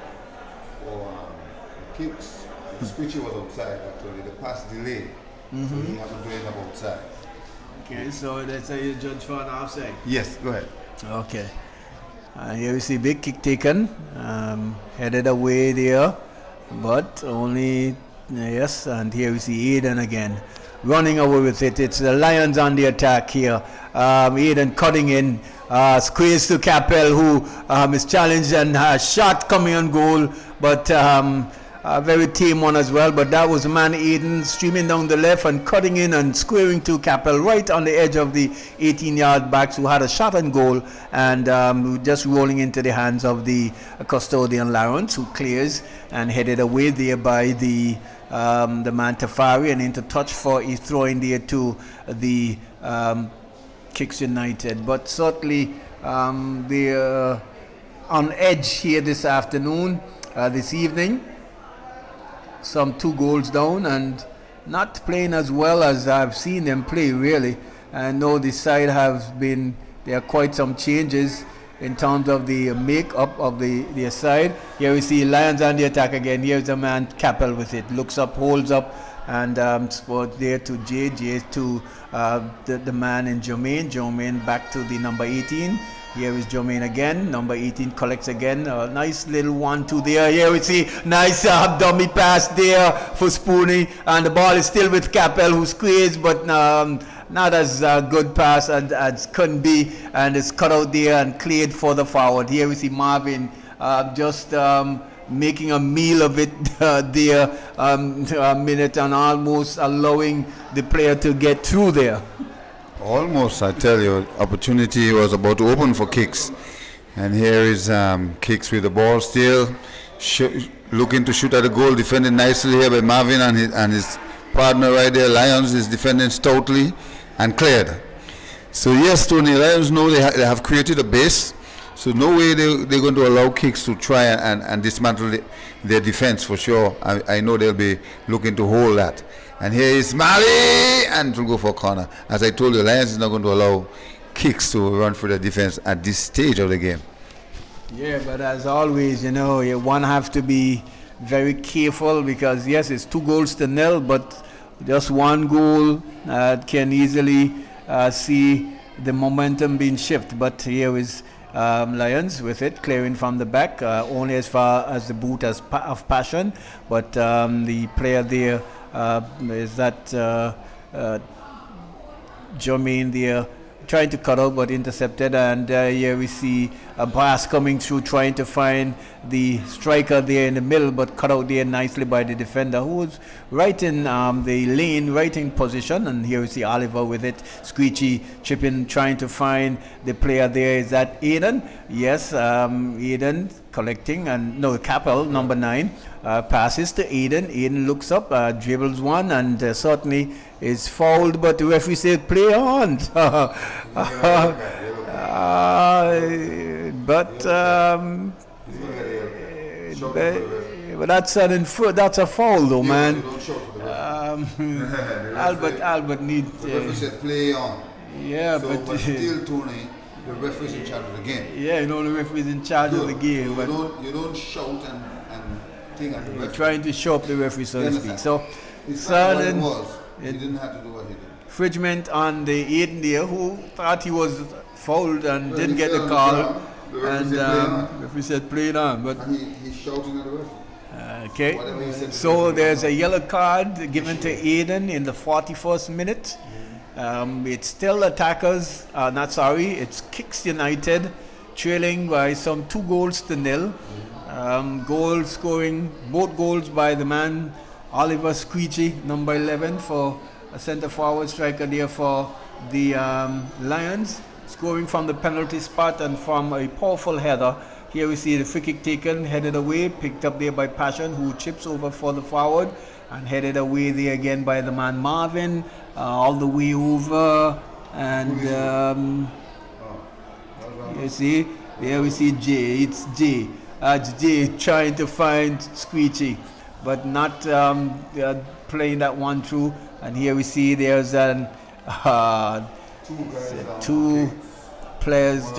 Speaker 2: kicks. Squishy was outside actually. The pass delayed, so he happened to end up outside.
Speaker 1: Okay, so that's how you judge for an offside.
Speaker 2: Yes, go ahead.
Speaker 1: Okay. Here we see big kick taken, headed away there, but only, yes, and here we see Aiden again, running away with it. It's the Lions on the attack here. Aiden cutting in, squeeze to Capel, who is challenged and has shot coming on goal, but a very tame one as well. But that was man Aiden streaming down the left and cutting in and squaring to Capel right on the edge of the 18-yard backs, who had a shot on goal and just rolling into the hands of the custodian Lawrence, who clears and headed away there by the man Tafari, and into touch for his throwing there to the Kicks United. But certainly they're on edge here this afternoon, this evening. Some 2 goals down and not playing as well as I've seen them play, really. I know the side there are quite some changes in terms of the make-up of their side. Here we see Lions on the attack again. Here's a man Capel with it, looks up, holds up, and sport there to Jay to the man in Jermaine back to the number 18. Here is Jermaine again, number 18 collects again, a nice little 1-2 there. Here we see nice dummy pass there for Spoonie, and the ball is still with Capel, who squeezed, but not as good pass as couldn't be, and it's cut out there and cleared further forward. Here we see Marvin just making a meal of it there, a minute, and almost allowing the player to get through there.
Speaker 2: Almost, I tell you, opportunity was about to open for Kicks. And here is Kicks with the ball still, looking to shoot at the goal, defended nicely here by Marvin and his partner right there. Lions is defending stoutly and cleared. So yes, Tony, Lions know they have created a base, so no way they're going to allow Kicks to try and dismantle their defense for sure. I know they'll be looking to hold that. And here is Mali, and to go for a corner. As I told you, Lions is not going to allow Kicks to run for the defense at this stage of the game.
Speaker 1: Yeah, but as always, one have to be very careful, because yes, it's 2-0, but just 1 goal can easily see the momentum being shifted. But here is Lions with it, clearing from the back, only as far as the boot of Passion, but the player there is that Jermaine there, trying to cut out but intercepted, and here we see a pass coming through, trying to find the striker there in the middle, but cut out there nicely by the defender, who was right in the lane, right in position. And here we see Oliver with it, Screechy chipping, trying to find the player there. Is that Aiden? Yes, Aiden collecting, and no, Capel, number 9, passes to Aiden. Aiden looks up, dribbles one, and certainly is fouled, but the referee said play on. But that's a foul though, man. Albert needs.
Speaker 2: The referee said play on.
Speaker 1: Yeah,
Speaker 2: so, but still, Tony, the referee's in charge of the game.
Speaker 1: Yeah, the referee's in charge of the game. But
Speaker 2: you don't shout and think at the referee.
Speaker 1: Trying to show up the referee, so to speak. So,
Speaker 2: he didn't have to do what he did.
Speaker 1: Infringement on the Aiden there, who thought he was fouled and didn't get the call. And the referee said play it on. But
Speaker 2: he's shouting at the referee.
Speaker 1: Okay. So there's a yellow card given to Aiden in the 41st minute. It's still attackers, it's Kicks United trailing by some 2-0. Goal scoring, both goals by the man Oliver Screechy, number 11, for a centre forward striker there for the Lions, scoring from the penalty spot and from a powerful header Here we see the free kick taken, headed away, picked up there by Passion, who chips over for the forward, and headed away there again by the man Marvin, all the way over, and you see, there we see Jay. It's Jay. Jay trying to find Squeechy, but not playing that one through. And here we see there's two players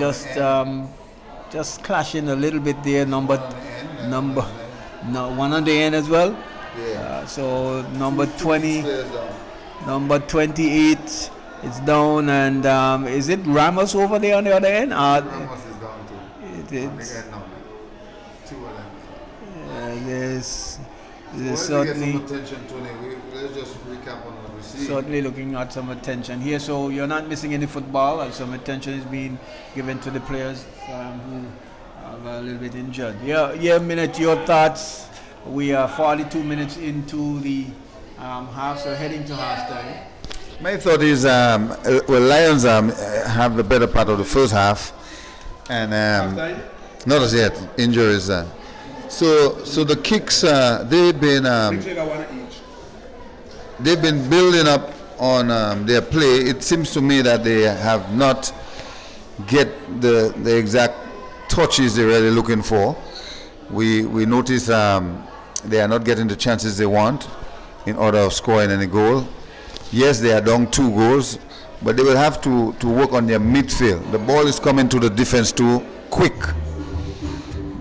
Speaker 1: just clashing a little bit there. One on the end as well. So number 28 is down, and is it Ramos over there on the other end?
Speaker 2: Ramos is down too.
Speaker 1: There's
Speaker 2: certainly attention, Tony. Let's just recap on what we see.
Speaker 1: Certainly looking at some attention here. So you're not missing any football, and some attention is being given to the players who are a little bit injured. Yeah, Minute, your thoughts? We are 42 minutes into the half, so heading to halftime.
Speaker 2: My thought is, Lions have the better part of the first half, and not as yet injuries. So the kicks they've been building up on their play. It seems to me that they have not get the exact touches they're really looking for. We notice they are not getting the chances they want in order of scoring any goal. Yes, they are down 2 goals, but they will have to work on their midfield. The ball is coming to the defense too quick.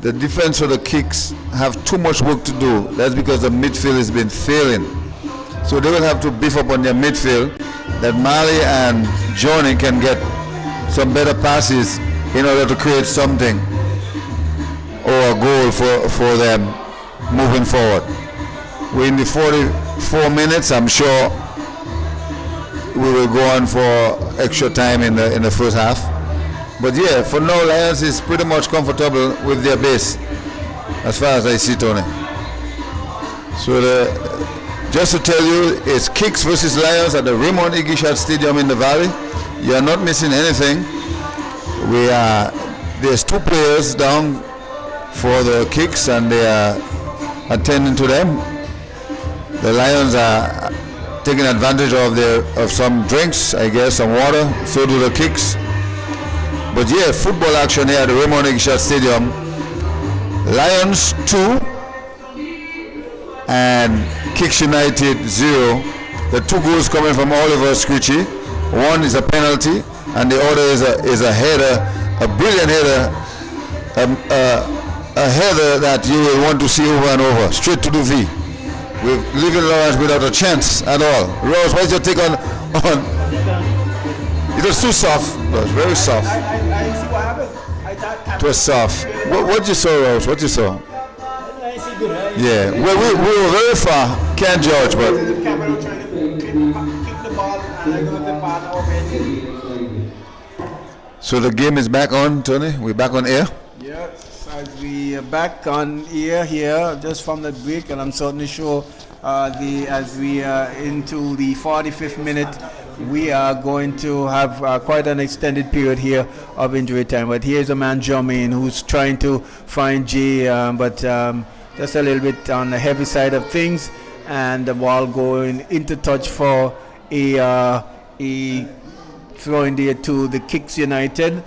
Speaker 2: The defense for the kicks have too much work to do. That's because the midfield has been failing. So they will have to beef up on their midfield, that Mali and Johnny can get some better passes in order to create something or a goal for them moving forward. We're in the 44 minutes. I'm sure we will go on for extra time in the first half. But yeah, for now, Lions is pretty much comfortable with their base, as far as I see, Tony. So just to tell you, it's Kicks versus Lions at the Raymond Igishat Stadium in the Valley. You are not missing anything. There's 2 players down for the Kicks, and they are attending to them. The Lions are taking advantage of some drinks, I guess, some water. So do the Kicks. But yeah, football action here at the Raymond Igishat Stadium. Lions 2 and Kicks United 0. The 2 goals coming from Oliver Screechy. One is a penalty, and the other is a header, a brilliant header, a header that you will want to see over and over, straight to the V. We're leaving Lawrence without a chance at all. Rose, what's your take on? It was too soft. It was very soft.
Speaker 1: I see what happened.
Speaker 2: It was soft. What you saw, Rose? What you saw? Yeah, we were very far. Can't judge, but.
Speaker 1: The camera trying to kick the ball, and I go to the ball already.
Speaker 2: So the game is back on, Tony? We're back on air?
Speaker 1: Yes, as we are back on air here, just from the break, and I'm certainly sure as we are into the 45th minute, we are going to have quite an extended period here of injury time. But here's a man, Jermaine, who's trying to find Jay, but just a little bit on the heavy side of things, and the ball going into touch for a throw in there to the Kicks United.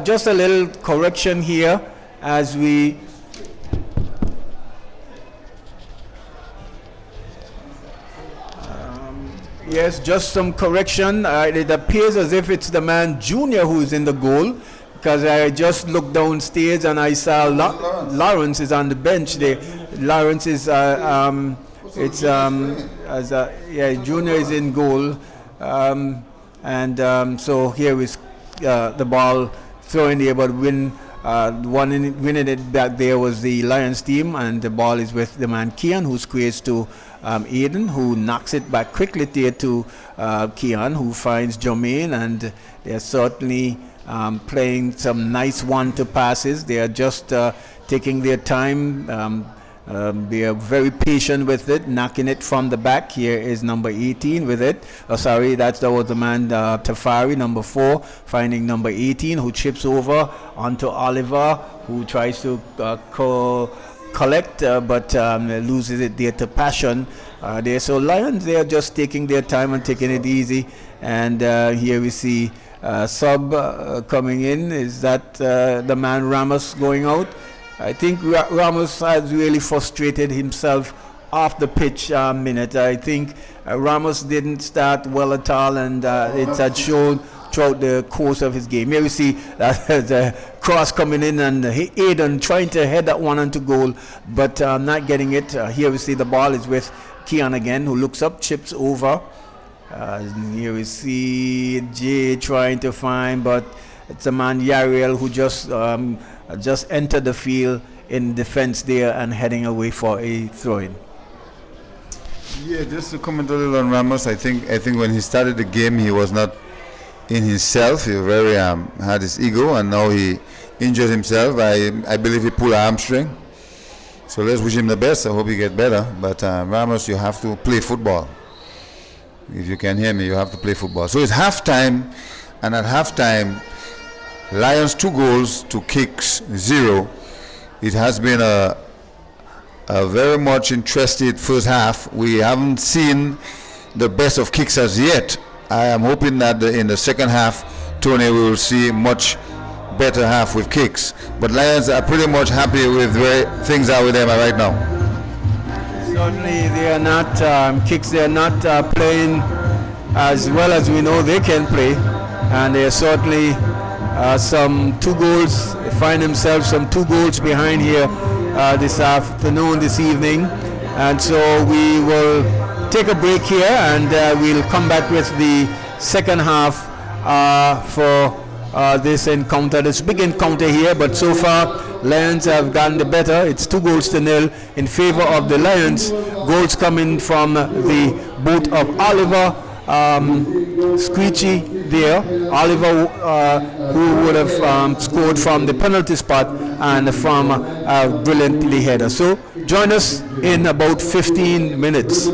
Speaker 1: Just a little correction here as we yes, just some correction. It appears as if it's the man Junior who is in the goal, because I just looked downstairs and I saw Lawrence is on the bench there. Lawrence is Junior is in goal, so here is the ball thrown there, but winning it back there was the Lions team, and the ball is with the man Kian, who squares to Aiden, who knocks it back quickly there to Kian, who finds Jermaine, and they're certainly playing some nice 1-2 passes. They are just taking their time. They are very patient with it, knocking it from the back. Here is number 18 with it. Oh, sorry, that was the man Tafari, number 4, finding number 18, who chips over onto Oliver, who tries to collect, but loses it there to Passion. There, so Lions, they are just taking their time and taking it easy. And here we see sub coming in. Is that the man Ramos going out? I think Ramos has really frustrated himself off the pitch minute. I think Ramos didn't start well at all, and it had shown throughout the course of his game. Here we see the cross coming in, and Aiden trying to head that one onto goal, but not getting it. Here we see the ball is with Keon again, who looks up, chips over. Here we see Jay trying to find, but it's a man Yariel who just entered the field in defense there and heading away for a throw-in.
Speaker 2: Yeah, just to comment a little on Ramos, I think when he started the game, he was not in himself. He very had his ego, and now he injured himself. I believe he pulled a hamstring. So let's wish him the best. I hope he get better. But Ramos, you have to play football. If you can hear me, you have to play football. So it's halftime, and at halftime, Lions 2 goals to Kicks 0. It has been a very much interested first half. We haven't seen the best of Kicks as yet. I am hoping that in the second half, Tony, we will see much better half with Kicks. But Lions are pretty much happy with where things are with them right now.
Speaker 1: Certainly, they are not Kicks. They are not playing as well as we know they can play, and they are certainly some 2 goals. They find themselves some 2 goals behind here this afternoon, this evening, and so we will take a break here, and we'll come back with the second half for this encounter, this big encounter here. But so far, Lions have gotten the better. It's 2 goals to 0 in favor of the Lions. Goals coming from the boot of Oliver Screechy there. Oliver who would have scored from the penalty spot and from a brilliantly header. So join us in about 15 minutes.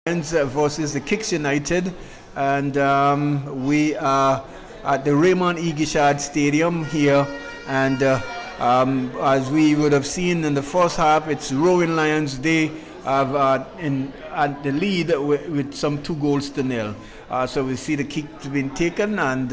Speaker 1: versus the Kicks United, and we are at the Raymond Igishad Stadium here, and as we would have seen in the first half, it's Rowan Lions. They have at the lead with some 2-0. So we see the kick being taken, and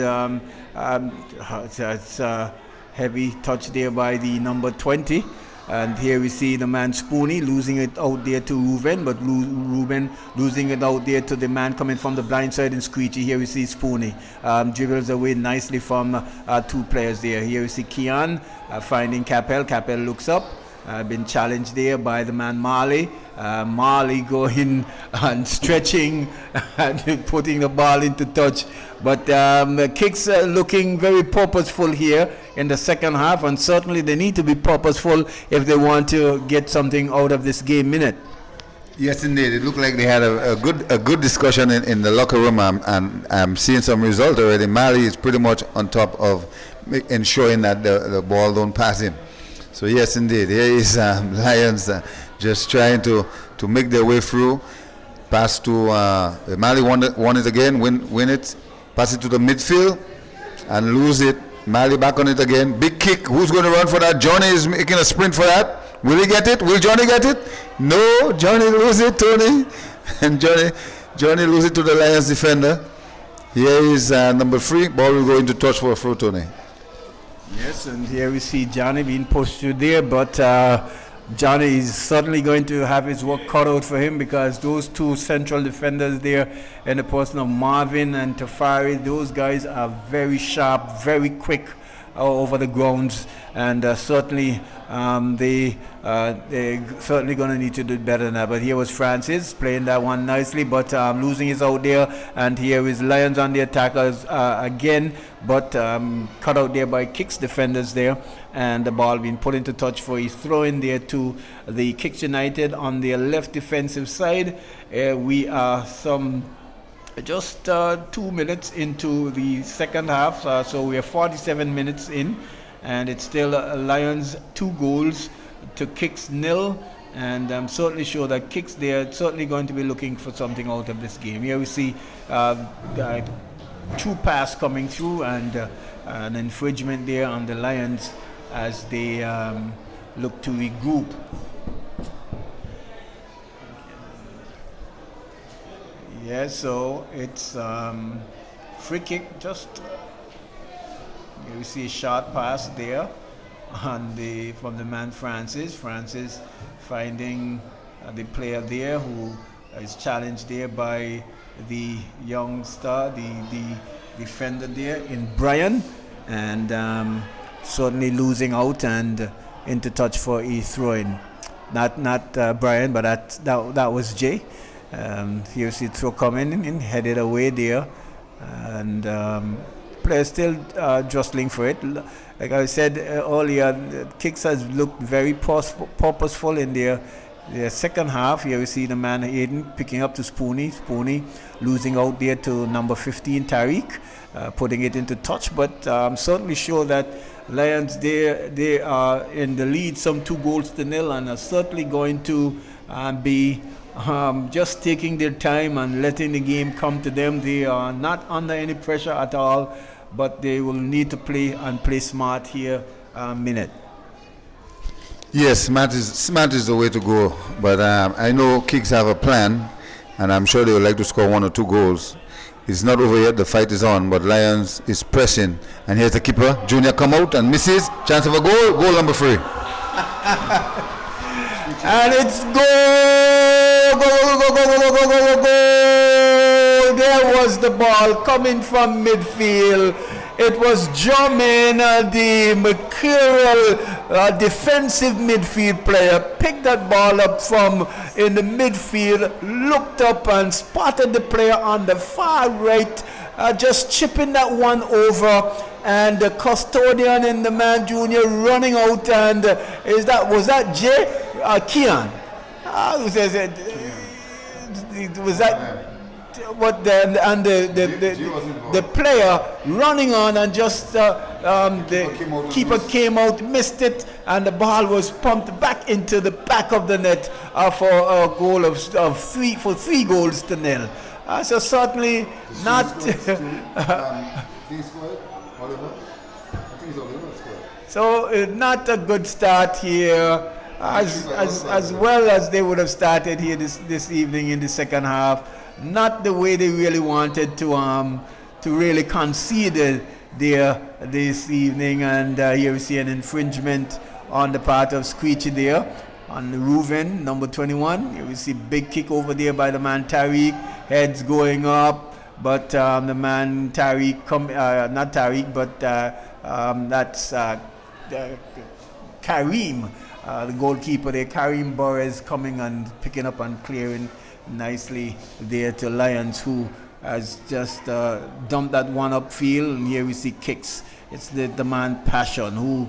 Speaker 1: it's a heavy touch there by the number 20. And here we see the man Spooney losing it out there to Ruben, but Ruben losing it out there to the man coming from the blind side in Screechy. Here we see Spooney dribbles away nicely from 2 players there. Here we see Kian finding Capel. Capel looks up, been challenged there by the man Marley. Marley going and stretching and putting the ball into touch. But the Kicks are looking very purposeful here in the second half, and certainly they need to be purposeful if they want to get something out of this game minute.
Speaker 2: Yes, indeed. It looked like they had a good discussion in the locker room, and I'm seeing some result already. Marley is pretty much on top of ensuring that the ball don't pass him. So yes, indeed, here is Lions just trying to make their way through. Pass to Marley won it again, win it. Pass it to the midfield and lose it. Marley back on it again. Big kick. Who's going to run for that? Johnny is making a sprint for that. Will he get it? Will Johnny get it? No. Johnny lose it, Tony. And Johnny lose it to the Lions defender. Here is number 3. Ball will go into touch for a throw, Tony.
Speaker 1: Yes, and here we see Johnny being pushed through there, but Johnny is certainly going to have his work cut out for him, because those 2 central defenders there in the person of Marvin and Tafari, those guys are very sharp, very quick over the grounds, and certainly they're certainly going to need to do better than that. But here was Francis playing that one nicely, but losing is out there, and here is Lions on the attackers again, but cut out there by Kicks defenders there, and the ball being put into touch for his throw in there to the Kicks United on their left defensive side. We are just 2 minutes into the second half, so we are 47 minutes in, and it's still Lions 2 goals to Kicks 0, and I'm certainly sure that Kicks, they are certainly going to be looking for something out of this game. Here we see true pass coming through, and an infringement there on the Lions as they look to regroup. Yeah, so it's free kick. Just you see a short pass there on from the man Francis. Francis finding the player there who is challenged there by the young star, the defender there in Brian, and certainly losing out and into touch for a throw-in. Not Brian, but that was Jay. Here you see throw coming in, headed away there, and players still jostling for it. Like I said earlier, the Kicks has looked very purposeful in their second half. Here we see the man Aiden picking up to Spooney losing out there to number 15 Tariq, putting it into touch, but I'm certainly sure that Lions, they are in the lead, some 2-0, and are certainly going to be just taking their time and letting the game come to them. They are not under any pressure at all, but they will need to play smart here minute.
Speaker 2: Yes, smart is the way to go, but I know Kicks have a plan, and I'm sure they would like to score 1 or 2 goals. It's not over yet, the fight is on, but Lions is pressing, and here's the keeper. Junior come out and misses. Chance of a goal number 3.
Speaker 1: And it's goal! Go! There was the ball coming from midfield. It was Jermaine, the mercurial defensive midfield player, picked that ball up from in the midfield, looked up and spotted the player on the far right, just chipping that one over, and the custodian and the man junior running out, and was that Jay? Kian. Was that? but then and the player running on and just the keeper came out, missed it, and the ball was pumped back into the back of the net for a goal of 3 goals to nil. So certainly not. So not a good start here, as well as they would have started here this evening in the second half. Not the way they really wanted to really concede there this evening, and here we see an infringement on the part of Screechy there on Reuven, number 21. Here we see big kick over there by the man Tariq, heads going up, but the man Tariq not Tariq, but that's Kareem, the goalkeeper there, Kareem Borres, coming and picking up and clearing nicely there to Lions, who has just dumped that one upfield. And here we see kicks. It's the man Passion, who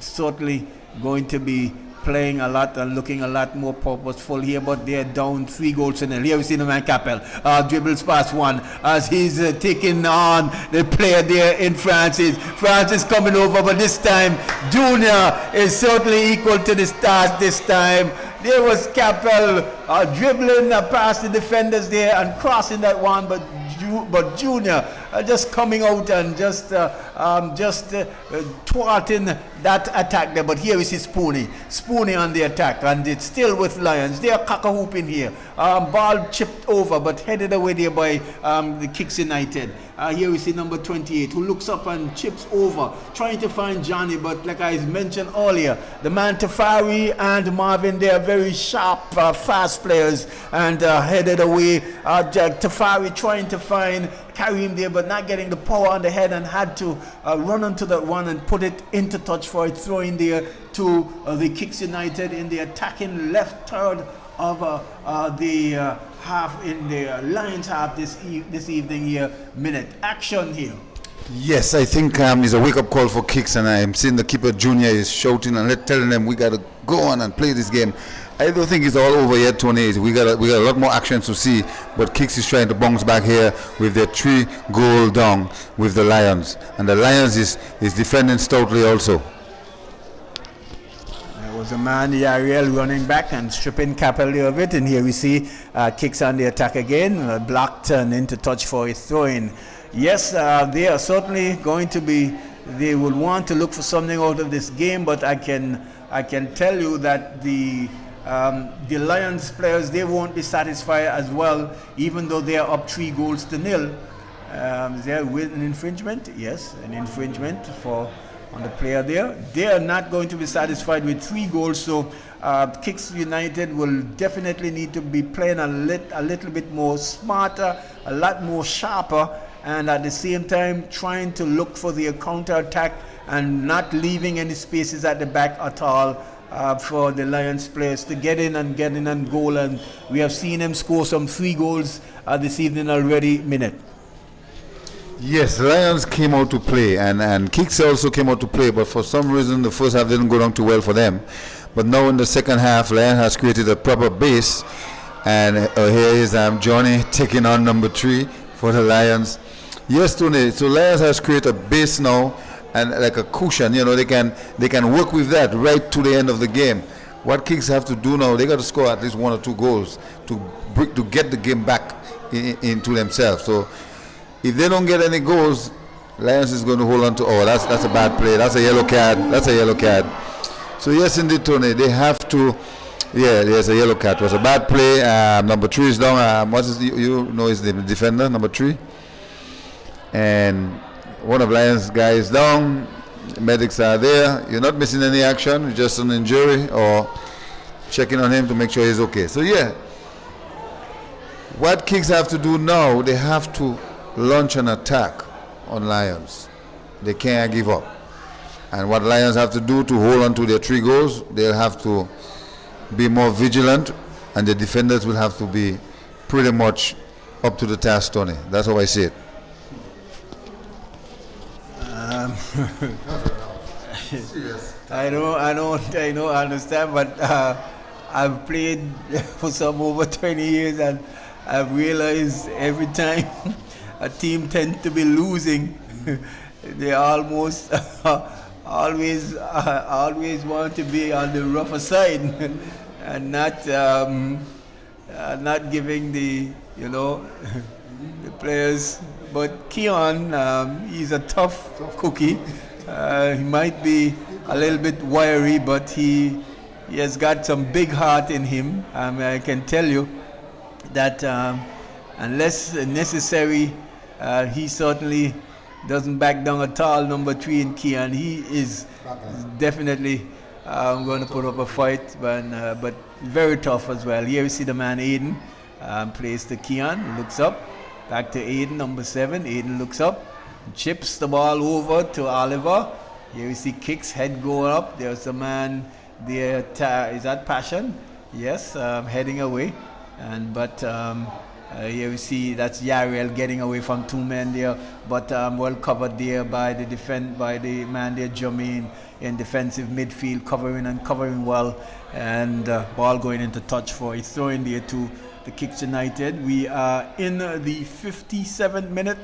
Speaker 1: certainly going to be playing a lot and looking a lot more purposeful here, but they're down 3 goals to nil. Here we see the man Capel dribbles past one as he's taking on the player there in Francis. Francis coming over, but this time Junior is certainly equal to the start this time. There was Capel dribbling past the defenders there and crossing that one, but Junior just coming out and just thwarting that attack there. But here we see Spooney on the attack, and it's still with Lions. They are cock-a-hooping here. Ball chipped over, but headed away there by the Kicks United. Here we see number 28, who looks up and chips over, trying to find Johnny, but like I mentioned earlier, the man Tafari and Marvin, they are very sharp, fast players, and headed away. Tafari trying to find Kareem there, but not getting the power on the head, and had to run onto that one and put it into touch for a throw in there to the Kicks United in the attacking left third of the half, in the Lions half this evening here. Minute action here.
Speaker 2: Yes, I think it's a wake-up call for Kicks, and I'm seeing the keeper Junior is shouting and telling them we got to go on and play this game. I don't think it's all over yet, Tony. We got a lot more action to see, but Kicks is trying to bounce back here with their 3-goal down with the Lions, and the Lions is defending stoutly also.
Speaker 1: There was a man, Yariel, running back and stripping Capel of it, and here we see Kicks on the attack again, blocked and into touch for a throw-in. Yes, they are certainly going to be. They will want to look for something out of this game, but I can tell you that the Lions players, they won't be satisfied as well, even though they are up 3 goals to nil. There with an infringement, yes, an infringement on the player there. They are not going to be satisfied with 3 goals, so Kicks United will definitely need to be playing a little bit more smarter, a lot more sharper, and at the same time trying to look for the counter attack and not leaving any spaces at the back at all for the Lions players to get in and goal. And we have seen them score some 3 goals this evening already. Minute.
Speaker 2: Yes, Lions came out to play, and Kicks also came out to play, but for some reason the first half didn't go down too well for them. But now in the second half, Lions has created a proper base, and here is Johnny taking on number 3 for the Lions. Yes, Tony. So Lions has created a base now, and like a cushion, they can work with that right to the end of the game. What Kicks have to do now, they got to score at least 1 or 2 goals to get the game back into themselves. So if they don't get any goals, Lions is going to hold on to. Oh, that's a bad play. That's a yellow card. That's a yellow card. So yes, indeed, Tony, they have to. Yeah, there's a yellow card. It was a bad play. Number 3 is down. What is is the defender, number 3, and one of Lions guys down. Medics are there. You're not missing any action, just an injury or checking on him to make sure he's okay. So yeah, what Kicks have to do now, they have to launch an attack on Lions. They can't give up. And what Lions have to do to hold on to their 3 goals, they'll have to be more vigilant, and the defenders will have to be pretty much up to the task, Tony. That's how I see it. I
Speaker 1: understand, but I've played for some over 20 years, and I've realized every time a team tends to be losing, they almost always want to be on the rougher side and not giving the players. But Keon, he's a tough cookie. He might be a little bit wiry, but he has got some big heart in him. I can tell you that unless necessary, he certainly doesn't back down at all. Number 3 in Keon, he is definitely going to put up a fight, but very tough as well. Here we see the man Aiden, plays to Keon, looks up, back to Aiden, number 7. Aiden looks up, chips the ball over to Oliver. Here we see kicks, head go up. There's a man there. Is that Passion? Yes, heading away. But here we see that's Yariel getting away from 2 men there, but well covered there by the man there, Jermaine, in defensive midfield, covering well, and ball going into touch for. It's throwing there to the Kicks United. We are in the 57th minute,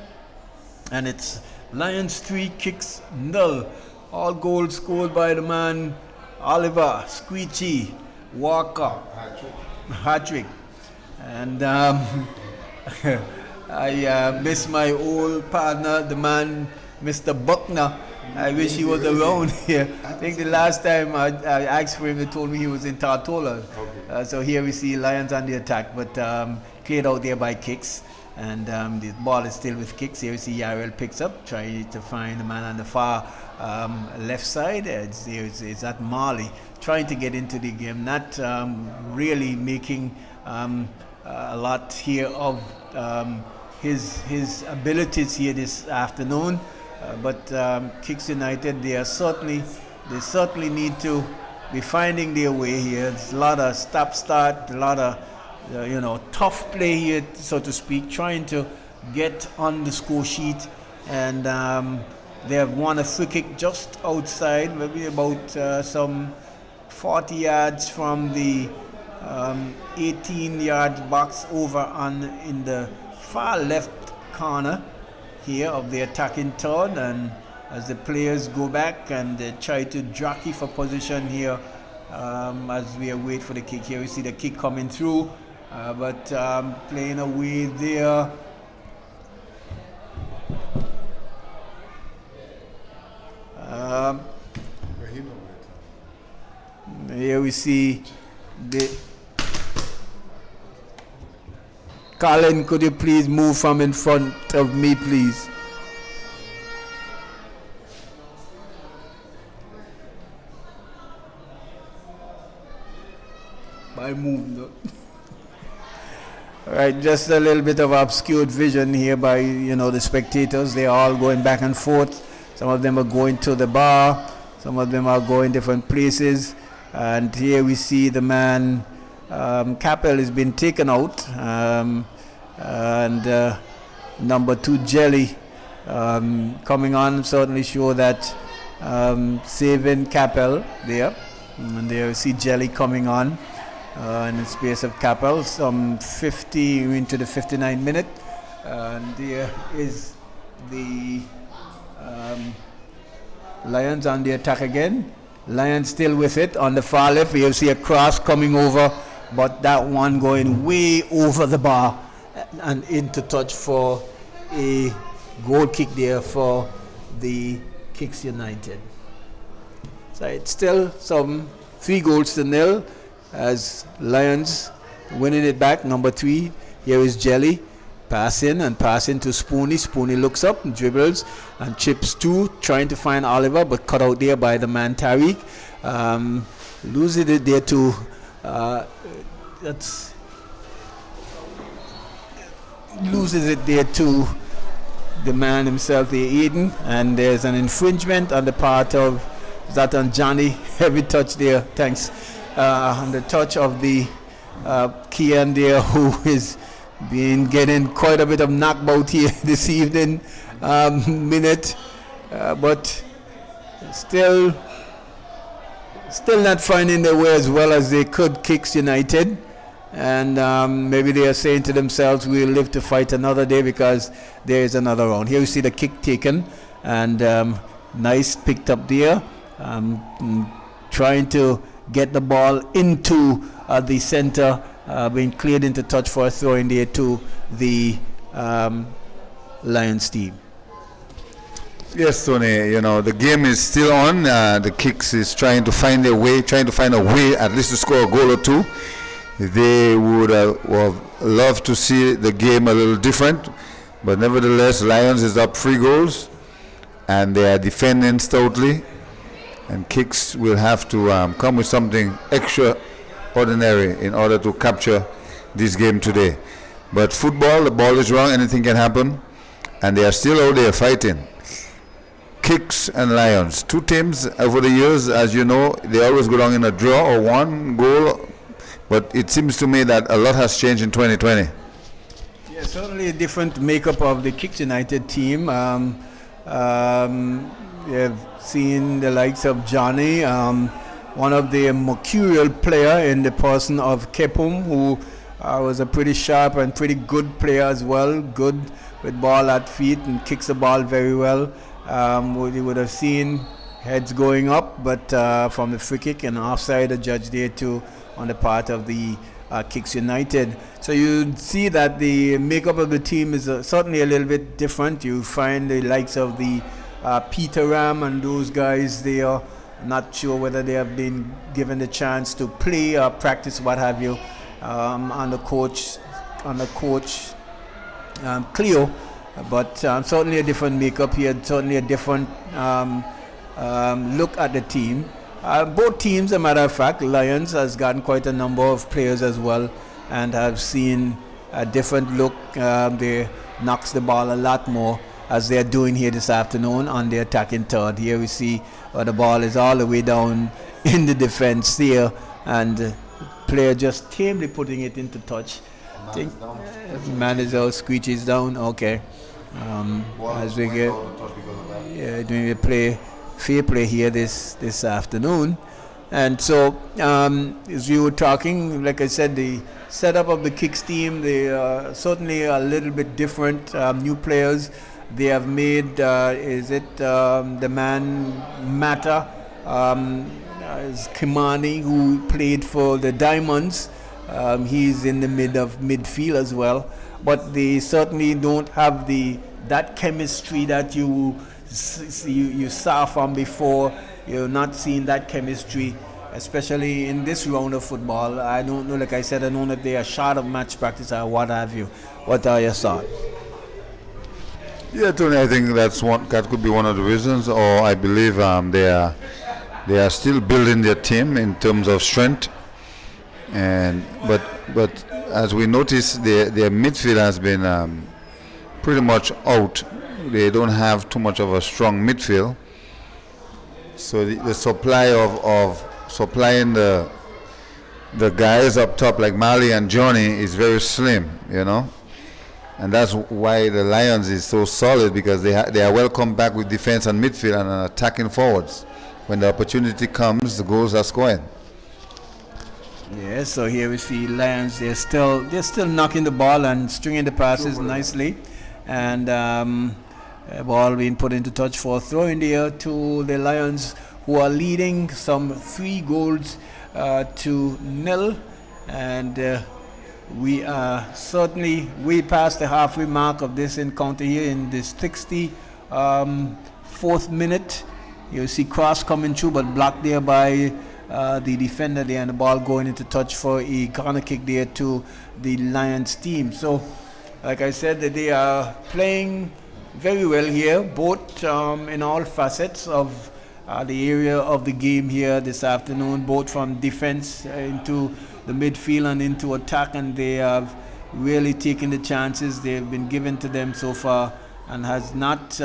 Speaker 1: and it's Lions 3, Kicks 0. All goals scored by the man Oliver, Squeechy, Walker, hat-trick. And I miss my old partner, the man, Mr. Buckner. I wish he was around here. I think the last time I asked for him, they told me he was in Tartola. So here we see Lions on the attack, but cleared out there by Kicks. And the ball is still with Kicks. Here we see Yariel picks up, trying to find the man on the far left side. It's that Marley trying to get into the game, not really making a lot here of his abilities here this afternoon. But Kicks United, they certainly need to be finding their way here. There's a lot of stop-start, a lot of tough play here, so to speak, trying to get on the score sheet. And they have won a free kick just outside, maybe about some 40 yards from the 18-yard box over in the far left corner here of the attacking third. And as the players go back and they try to jockey for position here, as we wait for the kick. Here we see the kick coming through, but playing away there. Here we see the Colin, could you please move from in front of me, please? By move, no? All right, just a little bit of obscured vision here by the spectators. They're all going back and forth. Some of them are going to the bar. Some of them are going different places. And here we see the man Capel has been taken out, and number 2 Jelly coming on, certainly show that saving Capel there. And there we see Jelly coming on in the space of Capel, some 50 into the 59th minute. And there is the Lions on the attack again. Lions still with it on the far left. You see a cross coming over, but that one going way over the bar and into touch for a goal kick there for the Kicks United. So it's still some 3-0 as Lions winning it back. Number 3, here is Jelly. Pass in to Spoony. Spoony looks up and dribbles and chips 2, trying to find Oliver, but cut out there by the man Tariq. Loses it there to loses it there to the man himself, the Aiden, and there's an infringement on the part of Zatan Johnny. Heavy touch there, thanks. On the touch of the Kian there, who is getting quite a bit of knockbout here this evening minute, but still still not finding their way as well as they could. Kicks United, and maybe they are saying to themselves, "We'll live to fight another day because there is another round." Here we see the kick taken, and nice picked up there, trying to get the ball into the center, being cleared into touch for a throw in there to the Lions team.
Speaker 2: Yes, Tony, the game is still on. The Kicks is trying to find a way at least to score a goal or two. They would have loved to see the game a little different, but nevertheless, Lions is up 3 goals, and they are defending stoutly, and Kicks will have to come with something extraordinary in order to capture this game today. But football, the ball is wrong, anything can happen, and they are still out there fighting. Kicks and Lions, 2 teams over the years, as you know, they always go down in a draw or 1 goal, but it seems to me that a lot has changed in 2020.
Speaker 1: Yeah, certainly a different makeup of the Kicks United team. We have seen the likes of Johnny, one of the mercurial player in the person of Kepum, who was a pretty sharp and pretty good player as well, good with ball at feet and kicks the ball very well. You would have seen heads going up, but from the free kick and offside, a judge there too on the part of the Kicks United. So you see that the makeup of the team is certainly a little bit different. You find the likes of the Peter Ram and those guys. They are not sure whether they have been given the chance to play or practice, what have you, on the coach Cleo. But certainly a different makeup here, certainly a different look at the team. Both teams, as a matter of fact, Lions has gotten quite a number of players as well and have seen a different look. They knocks the ball a lot more as they're doing here this afternoon on the attacking third. Here we see the ball is all the way down in the defense there, and the player just tamely putting it into touch. I think man is out, squeeches down. Okay. As we get doing a fair play here this afternoon, and so as you were talking, like I said, the setup of the Kicks team, they are certainly a little bit different. New players they have made. The man Mata is Kimani, who played for the Diamonds. He's in the midfield as well. But they certainly don't have that chemistry that you saw from before. You're not seeing that chemistry, especially in this round of football. I don't know, like I said, I don't know if they are short of match practice or what have you. What are your thoughts?
Speaker 2: Yeah, Tony, I think that could be one of the reasons, or I believe they are still building their team in terms of strength, but as we noticed, their midfield has been pretty much out. They don't have too much of a strong midfield. So the supply of supplying the guys up top like Mali and Johnny is very slim, And that's why the Lions is so solid, because they are well come back with defense and midfield and attacking forwards. When the opportunity comes, the goals are scored.
Speaker 1: Yeah, so here we see Lions. They're still knocking the ball and stringing the passes nicely, and ball being put into touch for a throw in the air to the Lions, who are leading some 3 goals to 0, and we are certainly way past the halfway mark of this encounter here in this 64th minute. You see cross coming through, but blocked there by the defender there, and the ball going into touch for a corner kick there to the Lions team. So, like I said, that they are playing very well here, both in all facets of the area of the game here this afternoon, both from defense into the midfield and into attack, and they have really taken the chances they've been given to them so far and has not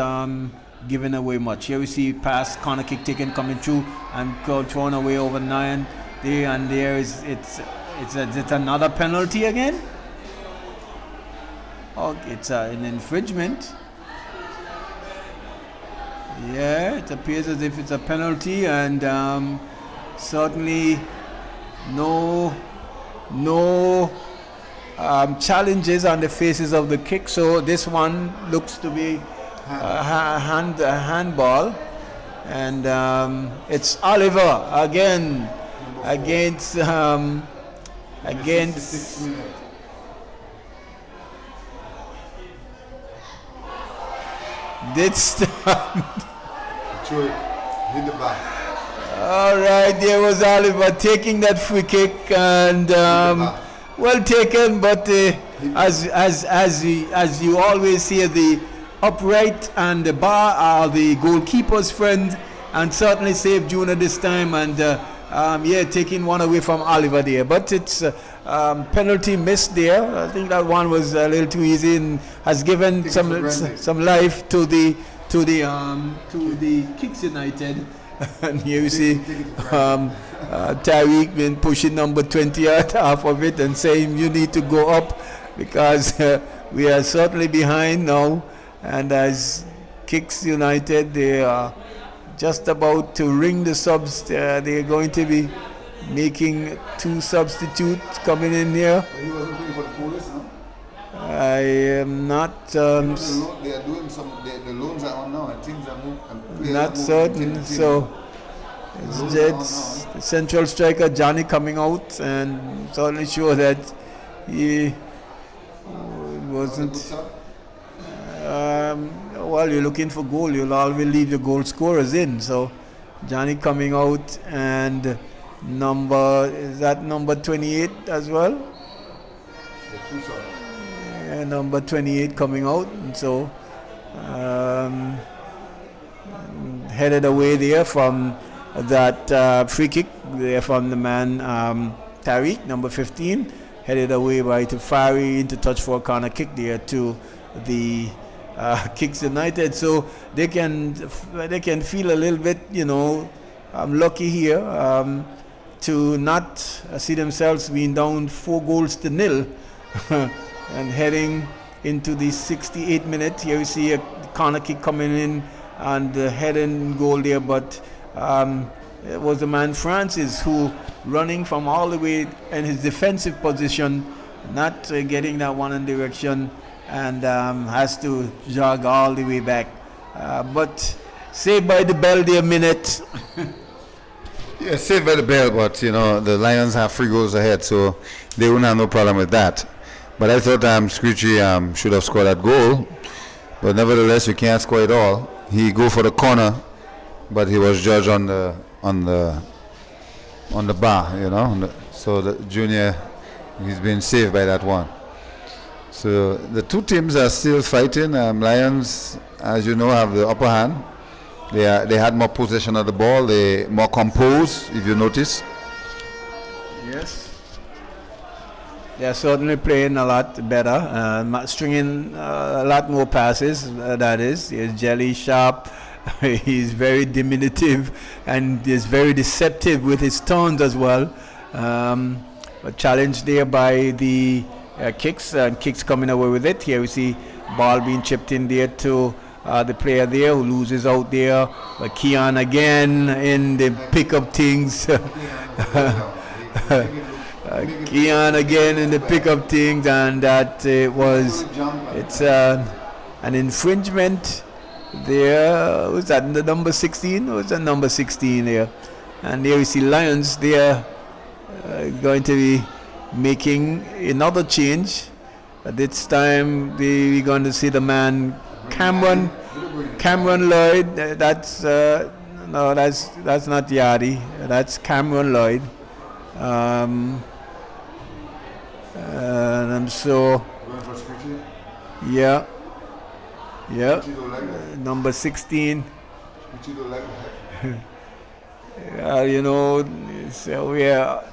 Speaker 1: given away much. Here we see pass, corner kick taken, coming through and thrown away over 9 there, and there is it's another penalty again. Oh, it's an infringement. Yeah, it appears as if it's a penalty, and certainly no challenges on the faces of the kick. So this one looks to be a handball, and it's Oliver again against this.
Speaker 2: Hit the back.
Speaker 1: All right, there was Oliver taking that free kick, and well taken. But as you always hear, the upright and the bar are the goalkeeper's friend, and certainly saved Junior this time. And taking one away from Oliver there. But it's penalty missed there. I think that one was a little too easy and has given some life to the Kicks United. And here you see Tariq been pushing number 20 out half of it and saying you need to go up because we are certainly behind now. And as Kicks United, they are just about to ring the subs. They're going to be making 2 substitutes coming in here.
Speaker 2: He wasn't playing for the police, no?
Speaker 1: I am not.
Speaker 2: They are doing the loans are on now and things are moving.
Speaker 1: Not certain. So it's the central striker Johnny coming out and certainly sure that he wasn't. Well, you're looking for goal. You'll always leave your goal scorers in. So Johnny coming out and is that number 28 as well? Yeah, number 28 coming out. And so headed away there from that free kick there from the man Tariq, number 15, headed away by Tafari into touch for a corner kick there to the Kicks United. So they can feel a little bit, I'm lucky here to not see themselves being down 4-0 and heading into the 68th minute. Here we see a corner kick coming in and the heading goal there, but it was the man Francis who running from all the way in his defensive position, not getting that one in direction, and has to jog all the way back. But saved by the bell there minute.
Speaker 2: Yeah, saved by the bell, but the Lions have 3 goals ahead, so they wouldn't have no problem with that. But I thought Screechy should have scored that goal, but nevertheless you can't score it all. He go for the corner, but he was judged on the bar, so the junior, he's been saved by that one. So the 2 teams are still fighting. Lions, as you know, have the upper hand. They had more possession of the ball. They more composed, if you notice.
Speaker 1: Yes. They are certainly playing a lot better, stringing a lot more passes. That is, he's jelly sharp. He's very diminutive and is very deceptive with his turns as well. A challenge there by the Kicks, and Kicks coming away with it. Here we see ball being chipped in there to the player there who loses out there. Keon again in the pick up things. Keon again in the pick up things, and that it's an infringement there. Was that the number 16? Was that number 16 there? And there we see Lions. They are going to be making another change. This time we're going to see the man Cameron Lloyd. That's no, that's not Yadi. That's Cameron Lloyd. And I'm so yeah. Number 16. So we are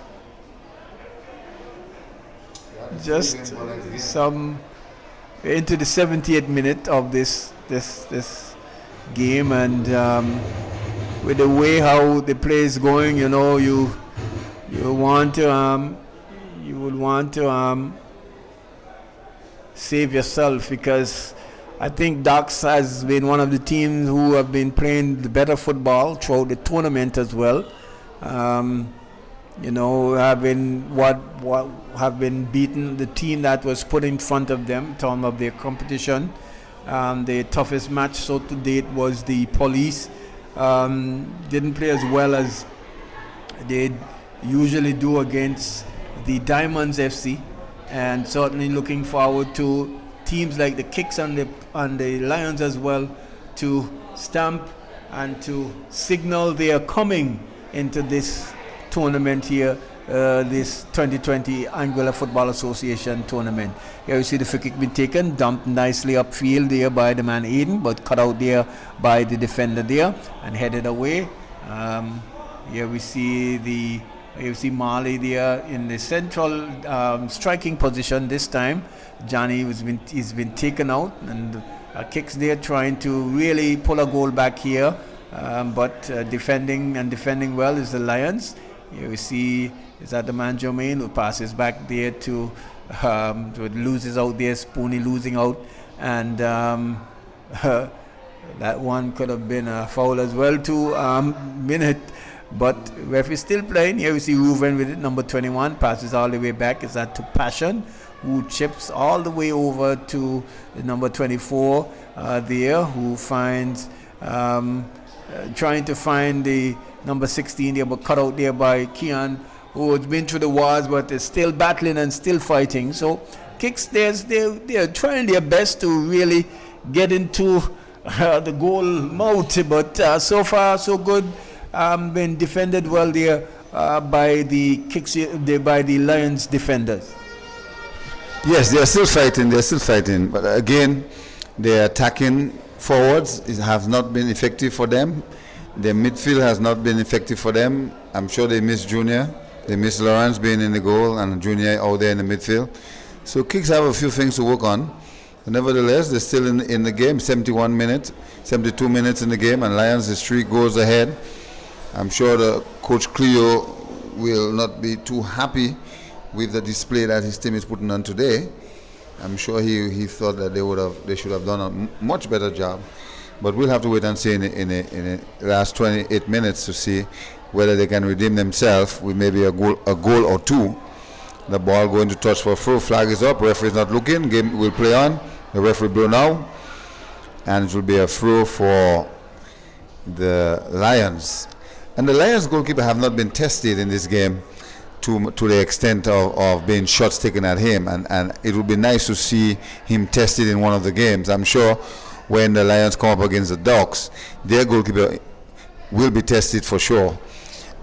Speaker 1: just into the 70th minute of this game, and with the way how the play is going, you would want to save yourself, because I think Ducks has been one of the teams who have been playing the better football throughout the tournament as well. have been beaten the team that was put in front of them in terms of their competition. The toughest match so to date was the Police. Didn't play as well as they usually do against the Diamonds FC, and certainly looking forward to teams like the Kicks and the Lions as well to stamp and to signal they are coming into this tournament here, this 2020 Anguilla Football Association tournament. Here you see the free kick being taken, dumped nicely upfield there by the man Aiden, but cut out there by the defender there and headed away. Here we see Marley there in the central striking position this time. Johnny has been taken out, and Kicks there trying to really pull a goal back here, but defending well is the Lions. Here we see is that the man Jermaine who passes back there to loses out there, Spoonie losing out, and that one could have been a foul as well to Minute. But referee still playing. Here we see Ruven with it, number 21, passes all the way back. Is that to Passion, who chips all the way over to the number 24 there, who finds, trying to find the number 16 there, but cut out there by Kian, who has been through the wars but is still battling and still fighting. So Kicks, they're trying their best to really get into the goal mouth, but so far so good. Been defended well there by the Kicks, by the Lions defenders.
Speaker 2: Yes, they are still fighting. But again, their attacking forwards have not been effective for them. Their midfield has not been effective for them. I'm sure they miss Junior. They miss Lawrence being in the goal and Junior out there in the midfield. So Kicks have a few things to work on. But nevertheless, they're still in the game, 72 minutes in the game, and Lions is 3 goals ahead. I'm sure the Coach Cleo will not be too happy with the display that his team is putting on today. I'm sure he thought that they should have done a much better job. But we'll have to wait and see in the last 28 minutes to see whether they can redeem themselves with maybe a goal or two. The ball going to touch for a throw, flag is up, referee is not looking, game will play on. The referee blow now, and it will be a throw for the Lions. And the Lions goalkeeper have not been tested in this game to the extent of being shots taken at him, and it would be nice to see him tested in one of the games. I'm sure when the Lions come up against the Ducks, their goalkeeper will be tested for sure,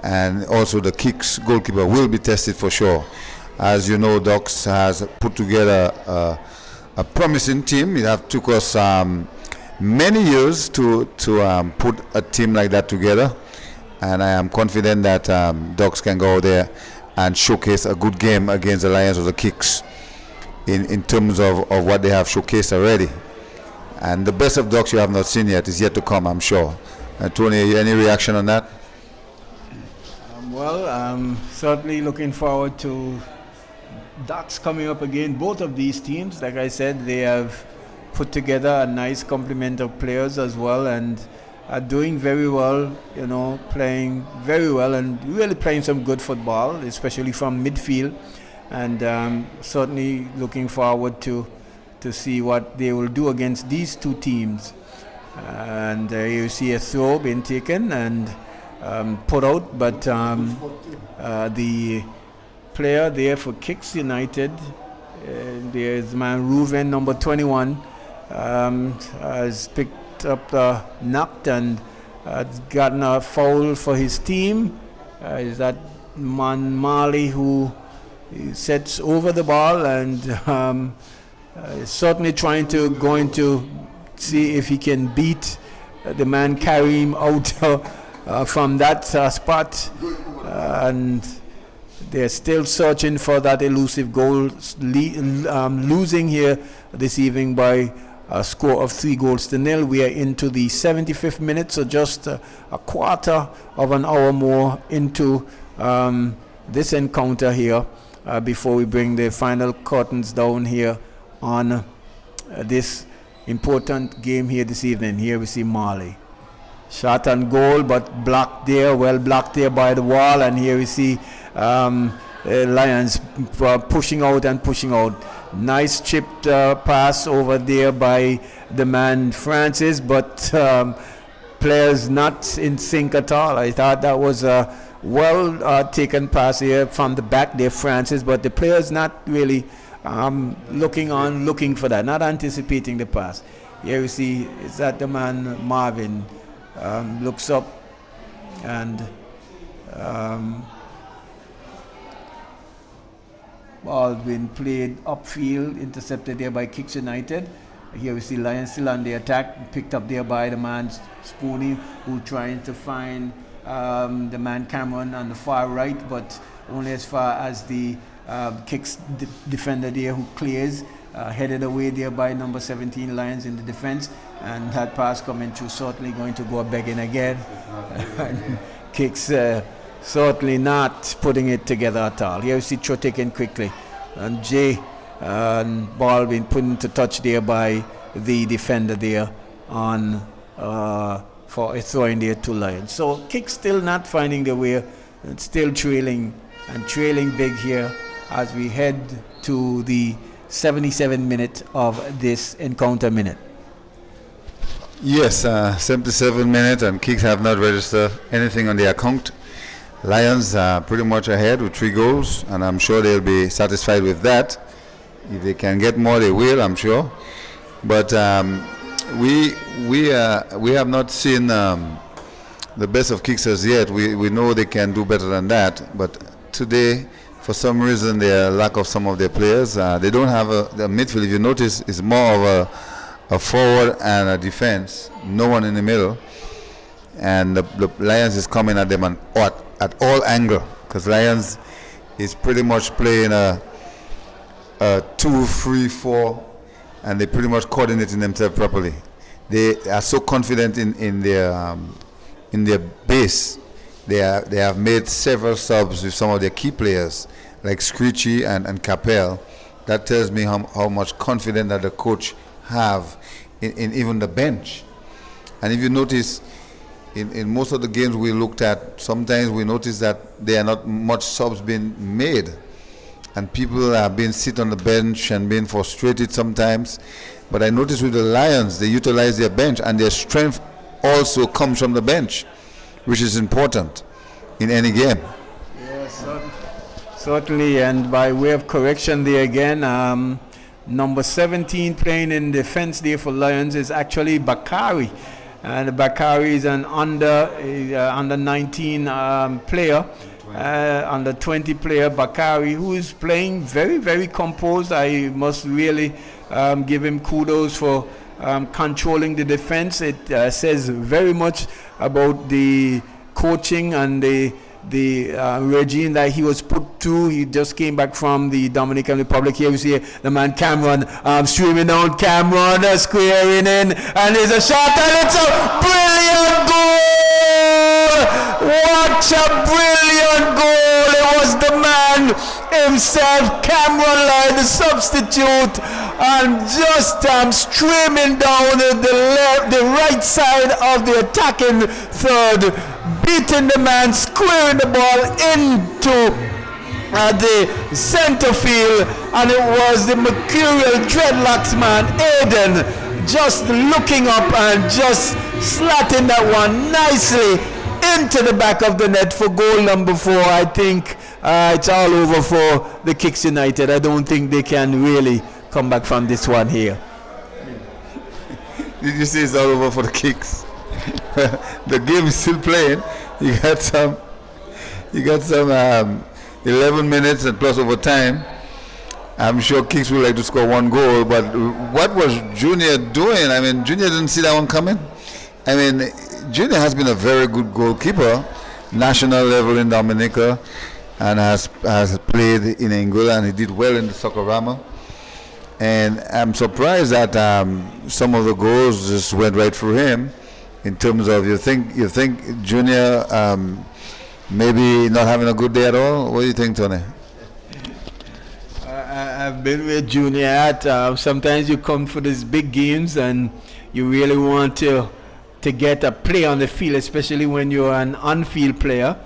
Speaker 2: and also the Kicks goalkeeper will be tested for sure. As you know, Ducks has put together a promising team. It have took us many years to put a team like that together, and I am confident that Ducks can go there and showcase a good game against the Lions or the Kicks in terms of what they have showcased already. And the best of Ducks you have not seen yet is yet to come, I'm sure. Tony, any reaction on that?
Speaker 1: Certainly looking forward to Ducks coming up again. Both of these teams, like I said, they have put together a nice complement of players as well, and are doing very well, playing very well and really playing some good football, especially from midfield. And certainly looking forward to see what they will do against these two teams. And you see a throw being taken and put out, but the player there for Kicks United, there's man Ruven, number 21, has picked up the knocked and gotten a foul for his team. Is that man Marley who sets over the ball and is certainly trying to see if he can beat the man Karim out from that spot, and they're still searching for that elusive goal, losing here this evening by a score of 3-0. We are into the 75th minute, so just a quarter of an hour more into this encounter here before we bring the final curtains down here on this important game here this evening. Here we see Marley. Shot on goal, but blocked there, well blocked there by the wall. And here we see Lions pushing out and pushing out. Nice chipped pass over there by the man Francis, but players not in sync at all. I thought that was a well taken pass here from the back there, Francis, but the players not really looking for that, not anticipating the pass. Here we see is that the man Marvin looks up and ball being played upfield, intercepted there by Kicks United. Here we see Lions still on the attack, picked up there by the man Spooney, who trying to find the man Cameron on the far right, but only as far as the Kicks defender there who clears, headed away there by number 17 Lions in the defense, and that pass coming through certainly going to go begging again. Kicks certainly not putting it together at all. Here we see Cho taken quickly, and Jay ball being put into touch there by the defender there on for a throwing there to Lions. So Kicks still not finding the way, and still trailing big here as we head to the 77 minute of this encounter minute.
Speaker 2: Yes, 77 minutes, and Kicks have not registered anything on their account. Lions are pretty much ahead with 3 goals, and I'm sure they'll be satisfied with that. If they can get more, they will, I'm sure. But we have not seen the best of Kicks as yet. We know they can do better than that, but today, for some reason, their lack of some of their players, they don't have the midfield. If you notice, is more of a forward and a defense. No one in the middle, and the Lions is coming at them at all angle, because Lions is pretty much playing a 2-3-4, and they pretty much coordinating themselves properly. They are so confident in their base. They have made several subs with some of their key players like Screechy and Capel. That tells me how much confidence that the coach have in even the bench. And if you notice, in most of the games we looked at, sometimes we notice that there are not much subs being made, and people are being sit on the bench and being frustrated sometimes. But I noticed with the Lions, they utilize their bench, and their strength also comes from the bench, which is important in any game.
Speaker 1: Yes, certainly. And by way of correction there again, number 17 playing in defense there for Lions is actually Bakari. And Bakari is an under 19 player, under 20 player Bakari, who is playing very, very composed. I must really give him kudos for controlling the defense. It says very much about the coaching and the regime that he was put through. He just came back from the Dominican Republic. Here we see the man Cameron streaming down, Cameron squaring in, and there's a shot, and it's a brilliant goal! What a brilliant goal! It was the man himself, Cameron Lloyd, the substitute, and just streaming down the right side of the attacking third, beating the man, squaring the ball into the center field, and it was the mercurial dreadlocks man, Aiden, just looking up and just slotting that one nicely into the back of the net for goal number 4. I think it's all over for the Kicks United. I don't think they can really come back from this one here.
Speaker 2: Did you say it's all over for the Kicks? The game is still playing. You got some 11 minutes and plus overtime. I'm sure Kicks would like to score 1 goal, but what was Junior doing? I mean, Junior didn't see that one coming. I mean, Junior has been a very good goalkeeper, national level in Dominica, and has played in Angola, and he did well in the Socorama. And I'm surprised that some of the goals just went right through him. In terms of you think Junior maybe not having a good day at all? What do you think, Tony?
Speaker 1: I've been with Junior at sometimes you come for these big games and you really want to to get a play on the field, especially when you're an on-field player.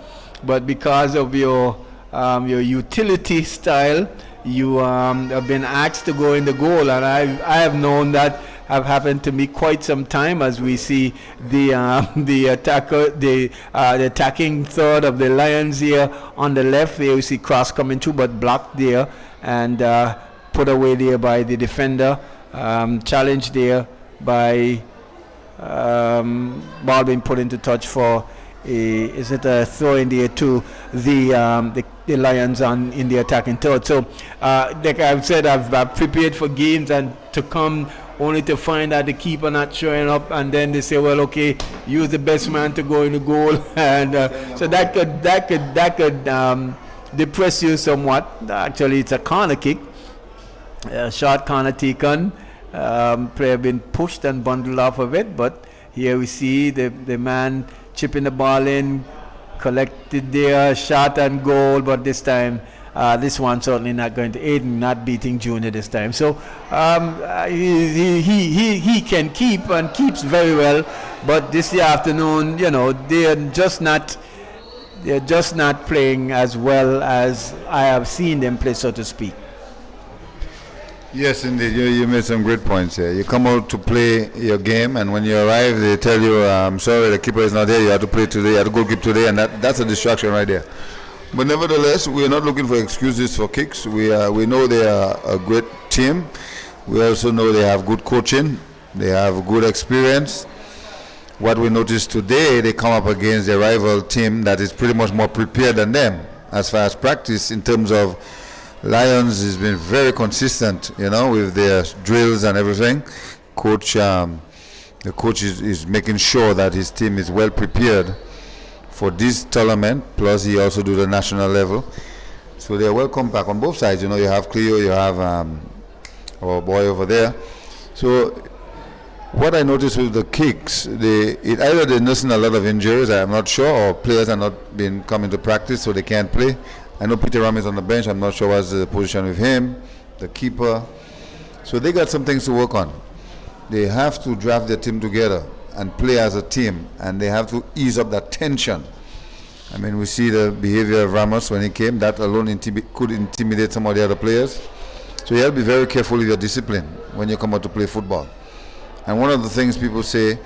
Speaker 1: But because of your utility style, you have been asked to go in the goal, and I have known that have happened to me quite some time, as we see the attacking third of the Lions here on the left. There you see cross coming through, but blocked there and put away there by the defender. Challenged there by ball being put into touch for is it a throw in there to the Lions in the attacking third. So like I've said, I've prepared for games and to come only to find that the keeper not showing up, and then they say, well, okay, use the best man to go in the goal, and so that could depress you somewhat. Actually, it's a corner kick, a short corner taken, player been pushed and bundled off of it, but here we see the man chipping the ball in, collected there, shot and goal, but this time this one certainly not going to aid, not beating Junior this time. So he can keep and keeps very well, but this afternoon, they're just not playing as well as I have seen them play, so to speak.
Speaker 2: Yes, indeed. You made some great points here. You come out to play your game, and when you arrive, they tell you, I'm sorry, the keeper is not here. You have to play today. You have to goalkeep today, and that's a distraction right there. But nevertheless, we are not looking for excuses for kicks. We know they are a great team. We also know they have good coaching. They have good experience. What we noticed today, they come up against a rival team that is pretty much more prepared than them as far as practice. In terms of Lions has been very consistent, with their drills and everything. The coach is making sure that his team is well prepared for this tournament, plus he also do the national level. So they're welcome back on both sides. You have Cleo, you have our boy over there. So what I noticed with the kicks, either they're nursing a lot of injuries, I'm not sure, or players are not been coming to practice, so they can't play. I know Peter Ram is on the bench. I'm not sure what's the position with him, the keeper. So they got some things to work on. They have to draft their team together and play as a team, and they have to ease up that tension. I mean, we see the behavior of Ramos when he came. That alone could intimidate some of the other players. So you have to be very careful with your discipline when you come out to play football. And one of the things people say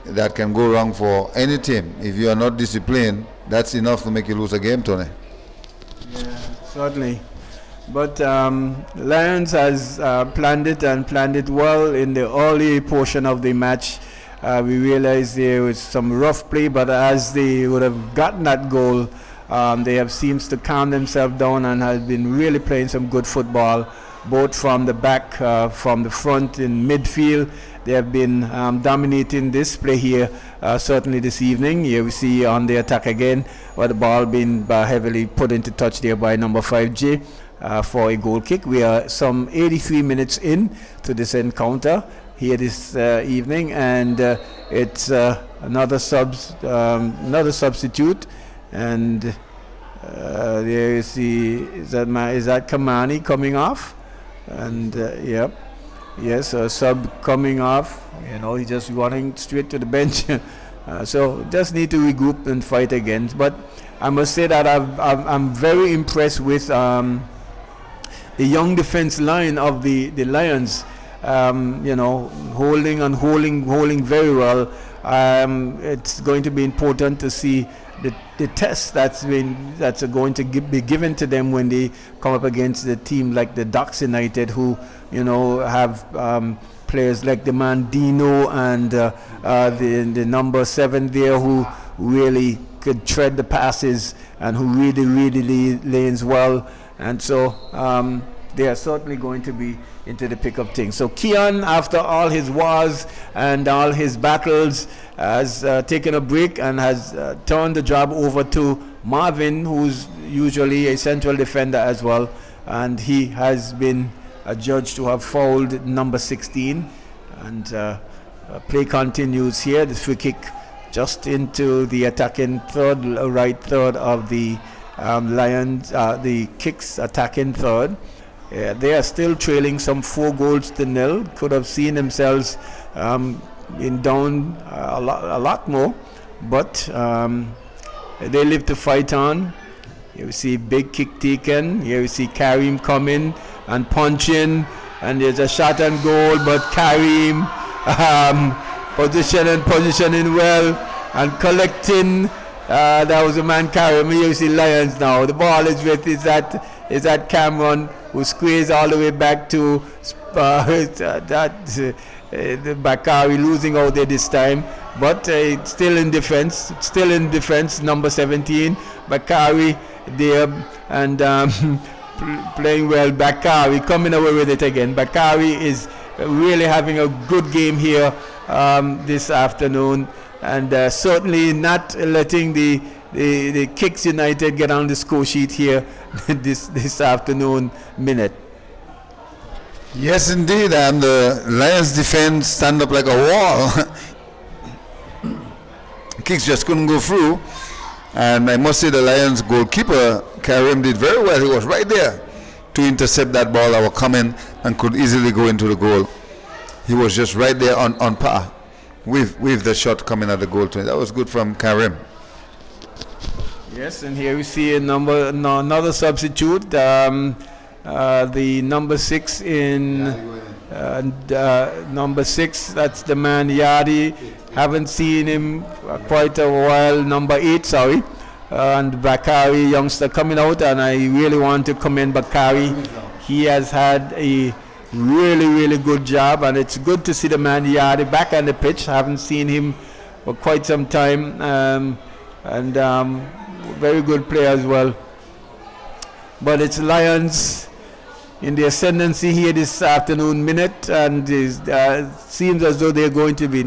Speaker 2: that can go wrong for any team, if you are not disciplined, that's enough to make you lose a game, Tony.
Speaker 1: Yeah, certainly. But Lions has planned it well in the early portion of the match. We realized there was some rough play, but as they would have gotten that goal, they have seems to calm themselves down and have been really playing some good football, both from the back, from the front, in midfield. They have been dominating this play here, certainly this evening. Here we see on the attack again, where the ball being heavily put into touch there by number 5J for a goal kick. We are some 83 minutes in to this encounter here this evening, and it's another substitute, and there you see is that Kamani coming off, and yep. Yes, a sub coming off. He's just running straight to the bench. So just need to regroup and fight again. But I must say that I'm very impressed with the young defense line of the Lions. Holding very well. It's going to be important to see the test that's going to be given to them when they come up against the team like the Ducks United, who have players like the man Dino and the number 7 there, who really could tread the passes and who really lanes well, and so they are certainly going to be into the pick of things. So Keon, after all his wars and all his battles, has taken a break and has turned the job over to Marvin, who's usually a central defender as well, and he has been adjudged to have fouled number 16, and play continues here. The free kick just into the attacking right third of the Lions, the Kicks attacking third. They are still trailing some 4-0. Could have seen themselves been down a lot more, but they live to fight on. Here we see big kick taken. Here we see Karim coming and punching, and there's a shot and goal, but Karim positioning well and collecting. That was the man Karim. Here you see Lions now. The ball is that Cameron, who squeezed all the way back to the Bakari, losing out there this time, but still in defense. Number 17, Bakari there, and playing well. Bakari coming away with it again. Bakari is really having a good game here this afternoon, and certainly not letting the Kicks United get on the score sheet here this afternoon minute.
Speaker 2: Yes, indeed, and the Lions defense stand up like a wall. Kicks just couldn't go through, and I must say the Lions goalkeeper Karim did very well. He was right there to intercept that ball that was coming and could easily go into the goal. He was just right there on par with the shot coming at the goal. That was good from Karim.
Speaker 1: Yes, and here we see another substitute. The number 6 number 6, that's the man Yadi. Haven't seen him quite a while. Number 8, sorry. And Bakari, youngster, coming out, and I really want to commend Bakari. He has had a really good job, and it's good to see the man Yadi back on the pitch. Haven't seen him for quite some time, and very good player as well. But it's Lions in the ascendancy here this afternoon minute, and it seems as though they're going to be,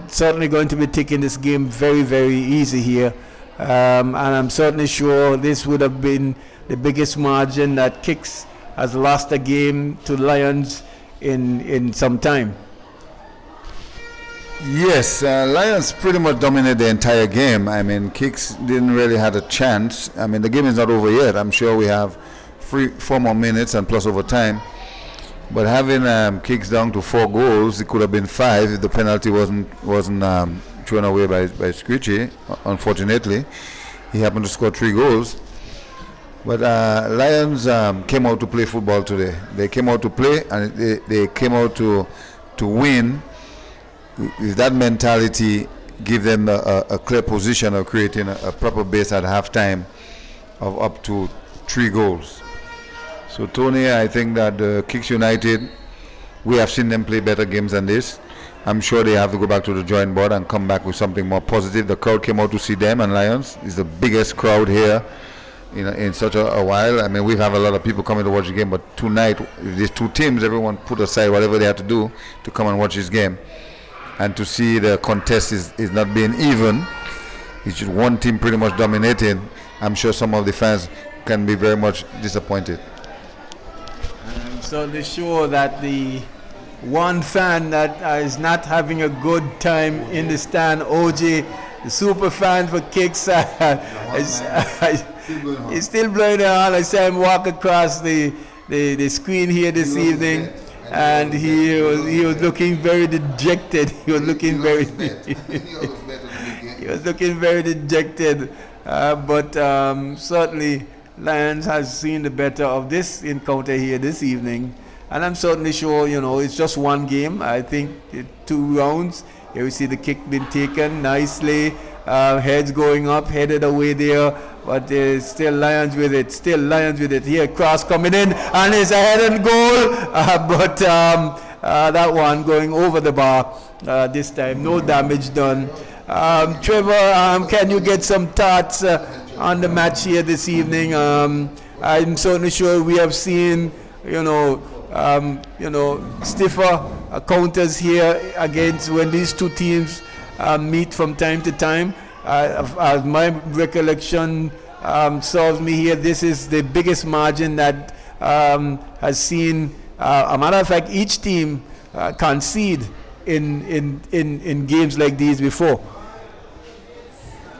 Speaker 1: certainly going to be taking this game very easy here, and I'm certainly sure this would have been the biggest margin that Kicks has lost a game to Lions in some time.
Speaker 2: Yes, Lions pretty much dominated the entire game. I mean, Kicks didn't really have a chance. I mean, the game is not over yet. I'm sure we have 4 more minutes and plus overtime. But having Kicks down to 4 goals, it could have been 5 if the penalty wasn't thrown away by Screechy. Unfortunately, he happened to score 3 goals. But Lions came out to play football today. They came out to play, and they came out to win. With that mentality, give them a clear position of creating a proper base at halftime of up to 3 goals. So Tony, I think that Kicks United, we have seen them play better games than this. I'm sure they have to go back to the drawing board and come back with something more positive. The crowd came out to see them, and Lions is the biggest crowd here in such a while. I mean, we have a lot of people coming to watch the game, but tonight, if these 2 teams, everyone put aside whatever they have to do to come and watch this game. And to see the contest is not being even, it's just one team pretty much dominating. I'm sure some of the fans can be very much disappointed.
Speaker 1: I'm certainly sure that the one fan that is not having a good time in the stand, OJ, the super fan for Kicks, he's still blowing the horn. I saw him walk across the screen here this evening. And he was looking very dejected. He was looking very dejected. But certainly Lions has seen the better of this encounter here this evening. And I'm certainly sure, it's just one game. I think 2 rounds. Here we see the kick being taken nicely. Heads going up, headed away there. But still Lions with it. Here, cross coming in, and it's a head and goal. But that one going over the bar this time. No damage done. Trevor, can you get some thoughts on the match here this evening? I'm certainly sure we have seen, stiffer counters here against when these 2 teams meet from time to time. As my recollection serves me here, this is the biggest margin that has seen. A matter of fact, each team concede in games like these before.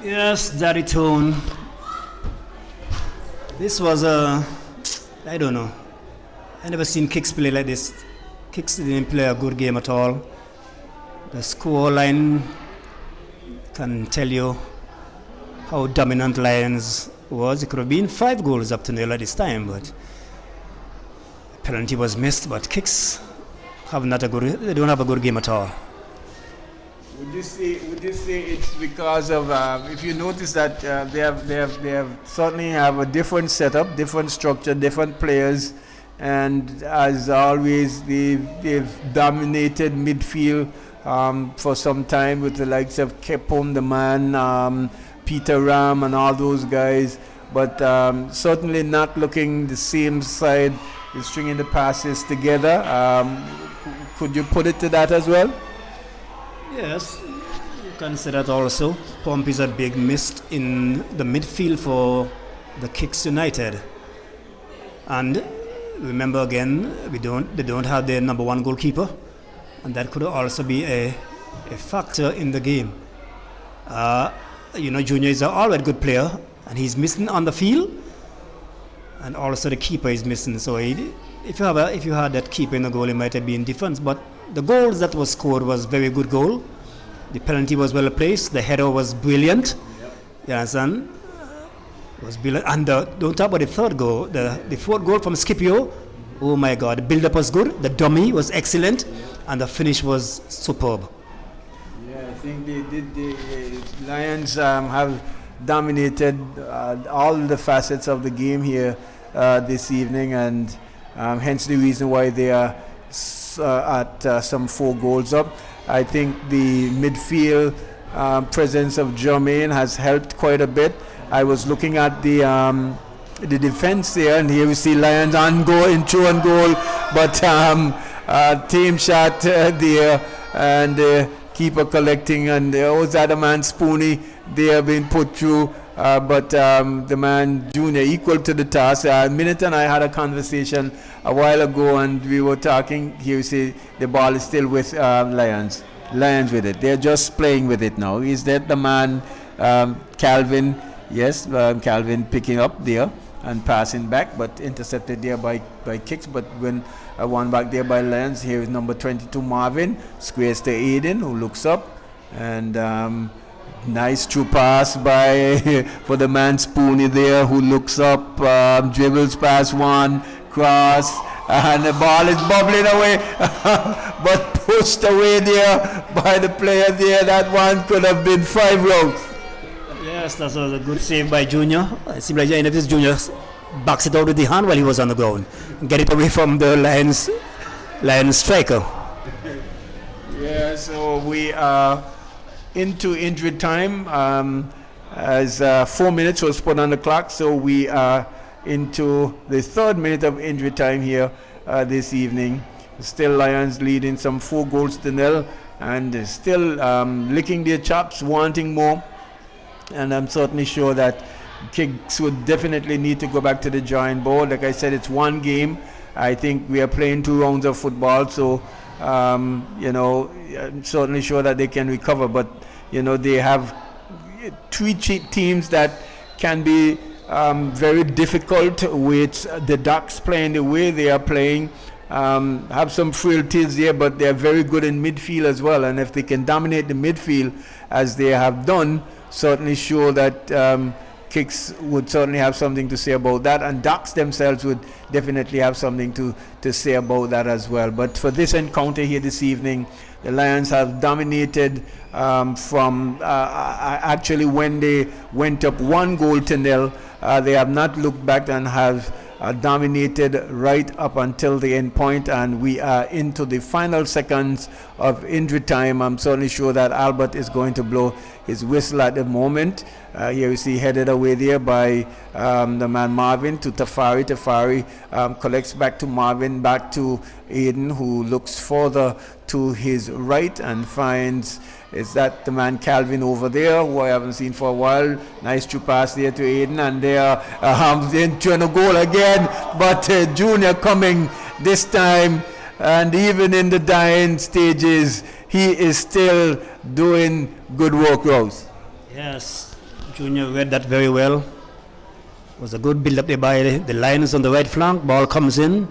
Speaker 3: Yes, Daddy Tone. This was I don't know. I never seen Kicks play like this. Kicks didn't play a good game at all. The score line can tell you how dominant Lions was. It could have been 5 goals up to nil at this time, but penalty was missed. But Kicks they don't have a good game at all.
Speaker 1: Would you say it's because of if you notice that they have certainly have a different setup, different structure, different players, and as always they've dominated midfield for some time with the likes of Kepon, the man, Peter Ram, and all those guys, but certainly not looking the same side, stringing the passes together. Could you put it to that as well?
Speaker 3: Yes, you can say that also. Pump is a big miss in the midfield for the Kicks United. And remember again, they don't have their number 1 goalkeeper, and that could also be a factor in the game. Junior is an already good player, and he's missing on the field, and also the keeper is missing. So if you had that keeper in the goal, it might have been different. But the goals that was scored was very good goal. The penalty was well placed. The header was brilliant. You understand? It was brilliant. And don't talk about the third goal. The fourth goal from Scipio. Oh my God! The build-up was good. The dummy was excellent, and the finish was superb.
Speaker 1: Yeah, I think the Lions have dominated all the facets of the game here this evening, and hence the reason why they are at some 4 goals up. I think the midfield presence of Jermaine has helped quite a bit. I was looking at the defense there, and here we see Lions on goal, in through and goal, but team shot there, and keeper collecting, and was that a man Spooney? They have been put through, but the man Junior equal to the task. Minute and I had a conversation a while ago, and we were talking. Here you see the ball is still with Lions with it. They're just playing with it now. Is that the man Calvin? Yes, Calvin picking up there and passing back, but intercepted there by Kicks. But when one back there by Lions, here is number 22 Marvin, squares to Aiden, who looks up, and nice true pass for the man Spooney there, who looks up, dribbles past one, cross, and the ball is bubbling away, but pushed away there by the player there. That one could have been 5 rounds.
Speaker 3: Yes, that was a good save by Junior. It seemed like this Junior backs it out with the hand while he was on the ground. Get it away from the Lions striker.
Speaker 1: Yeah, so we are into injury time as 4 minutes was put on the clock. So we are into the 3rd minute of injury time here this evening. Still Lions leading some 4 goals to nil, and still licking their chops, wanting more. And I'm certainly sure that Kicks would definitely need to go back to the drawing board. Like I said, it's 1 game. I think we are playing 2 rounds of football, so I'm certainly sure that they can recover. But they have 3 teams that can be very difficult with the Ducks playing the way they are playing. Have some frailties there, but they are very good in midfield as well. And if they can dominate the midfield as they have done, certainly sure that Kicks would certainly have something to say about that, and Ducks themselves would definitely have something to say about that as well. But for this encounter here this evening, the Lions have dominated from actually when they went up 1 goal to nil. They have not looked back and have dominated right up until the end point, and we are into the final seconds of injury time. I'm certainly sure that Albert is going to blow his whistle at the moment. Here you see headed away there by the man Marvin to Tafari. Tafari collects back to Marvin, back to Aiden, who looks further to his right and finds is that the man Calvin over there, who I haven't seen for a while. Nice true pass there to Aiden, and they are trying to goal again, but Junior coming this time, and even in the dying stages, he is still doing good work, Rose.
Speaker 3: Yes, Junior read that very well. It was a good build up there by the Lions on the right flank. Ball comes in.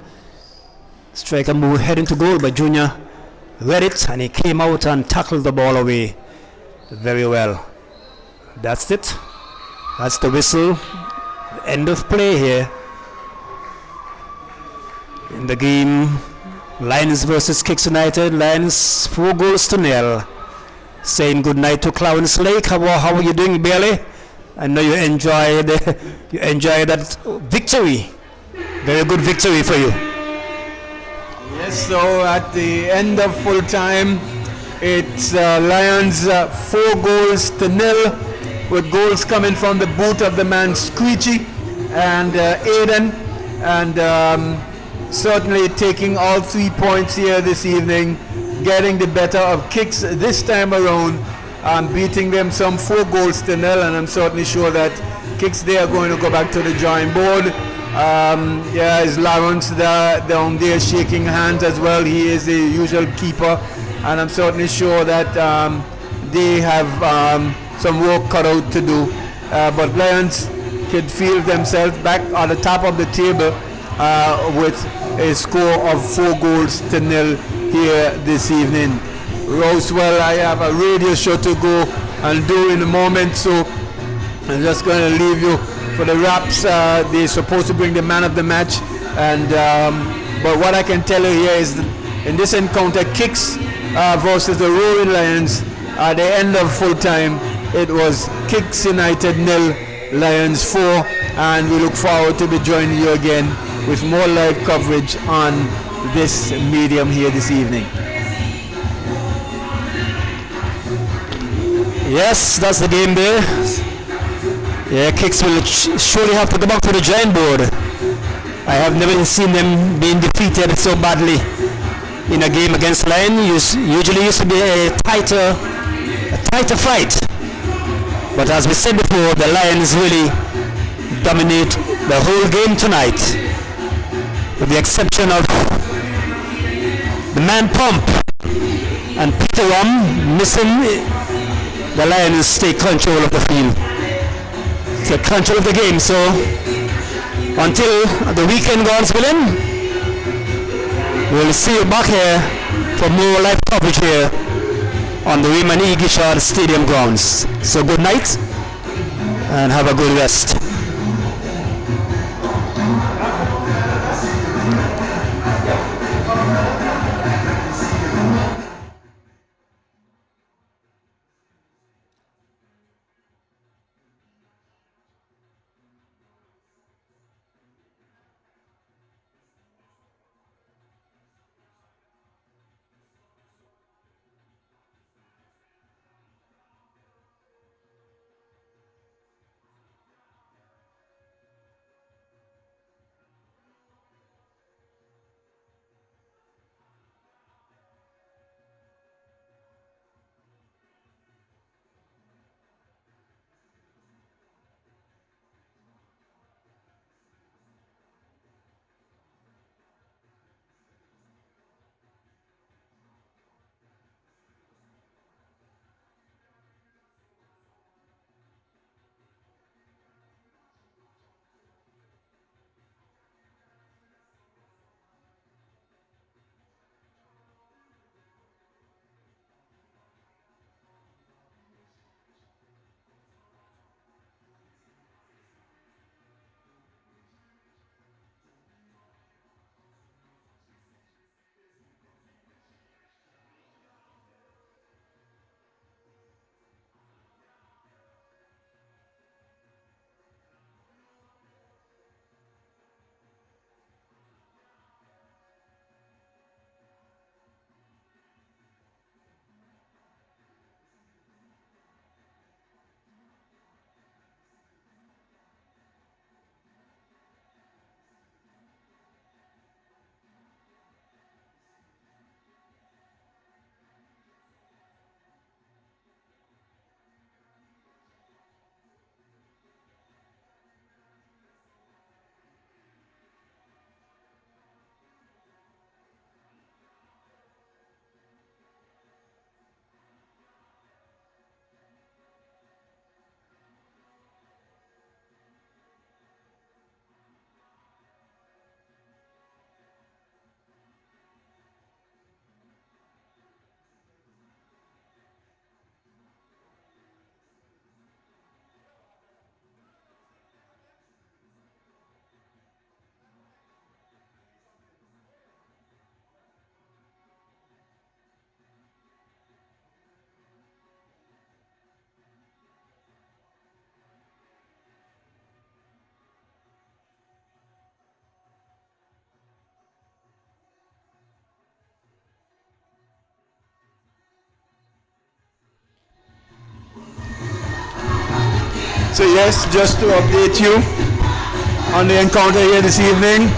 Speaker 3: Striker move heading to goal, but Junior read it, and he came out and tackled the ball away very well. That's it. That's the whistle. The end of play here in the game. Lions versus Kicks United. Lions 4-0. Saying good night to Clowns Lake. How are you doing, Bailey? I know you enjoyed that victory. Very good victory for you.
Speaker 1: Yes, so at the end of full time, it's Lions 4-0, with goals coming from the boot of the man Squeegee and Aiden, and certainly taking all 3 points here this evening, getting the better of Kicks this time around, beating them some 4-0, and I'm certainly sure that Kicks, they are going to go back to the drawing board. Is Lawrence down there shaking hands as well. He is the usual keeper, and I'm certainly sure that they have some work cut out to do. But Lions could feel themselves back at the top of the table with a score of 4-0 here this evening. Roswell, I have a radio show to go and do in a moment, so I'm just going to leave you for the wraps. They're supposed to bring the man of the match, and but what I can tell you here is that in this encounter, Kicks versus the Roaring Lions, at the end of full time, it was Kicks United 0, Lions 4, and we look forward to be joining you again with more live coverage on this medium here this evening.
Speaker 3: Yes, that's the game there. Yeah, Kicks will surely have to go back to the giant board. I have never seen them being defeated so badly in a game against Lions. Usually used to be a tighter fight. But as we said before, the Lions really dominate the whole game tonight, with the exception of the man Pump and Peter Rum missing. The Lions take control of the field, take control of the game. So until the weekend, God's willing, we'll see you back here for more live coverage here on the Raymond E. Gishard Stadium grounds. So good night and have a good rest.
Speaker 1: So yes, just to update you on the encounter here this evening,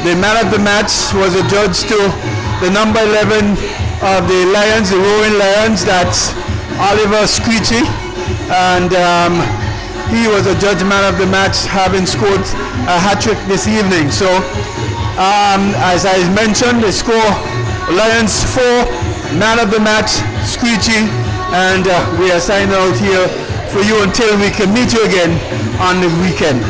Speaker 1: the man of the match was adjudged to the number 11 of the Lions, the Roaring Lions, that's Oliver Screechy, and he was a judge man of the match, having scored a hat-trick this evening. So as I mentioned, the score, Lions 4, man of the match, Screechy, and we are signing out here for you until we can meet you again on the weekend.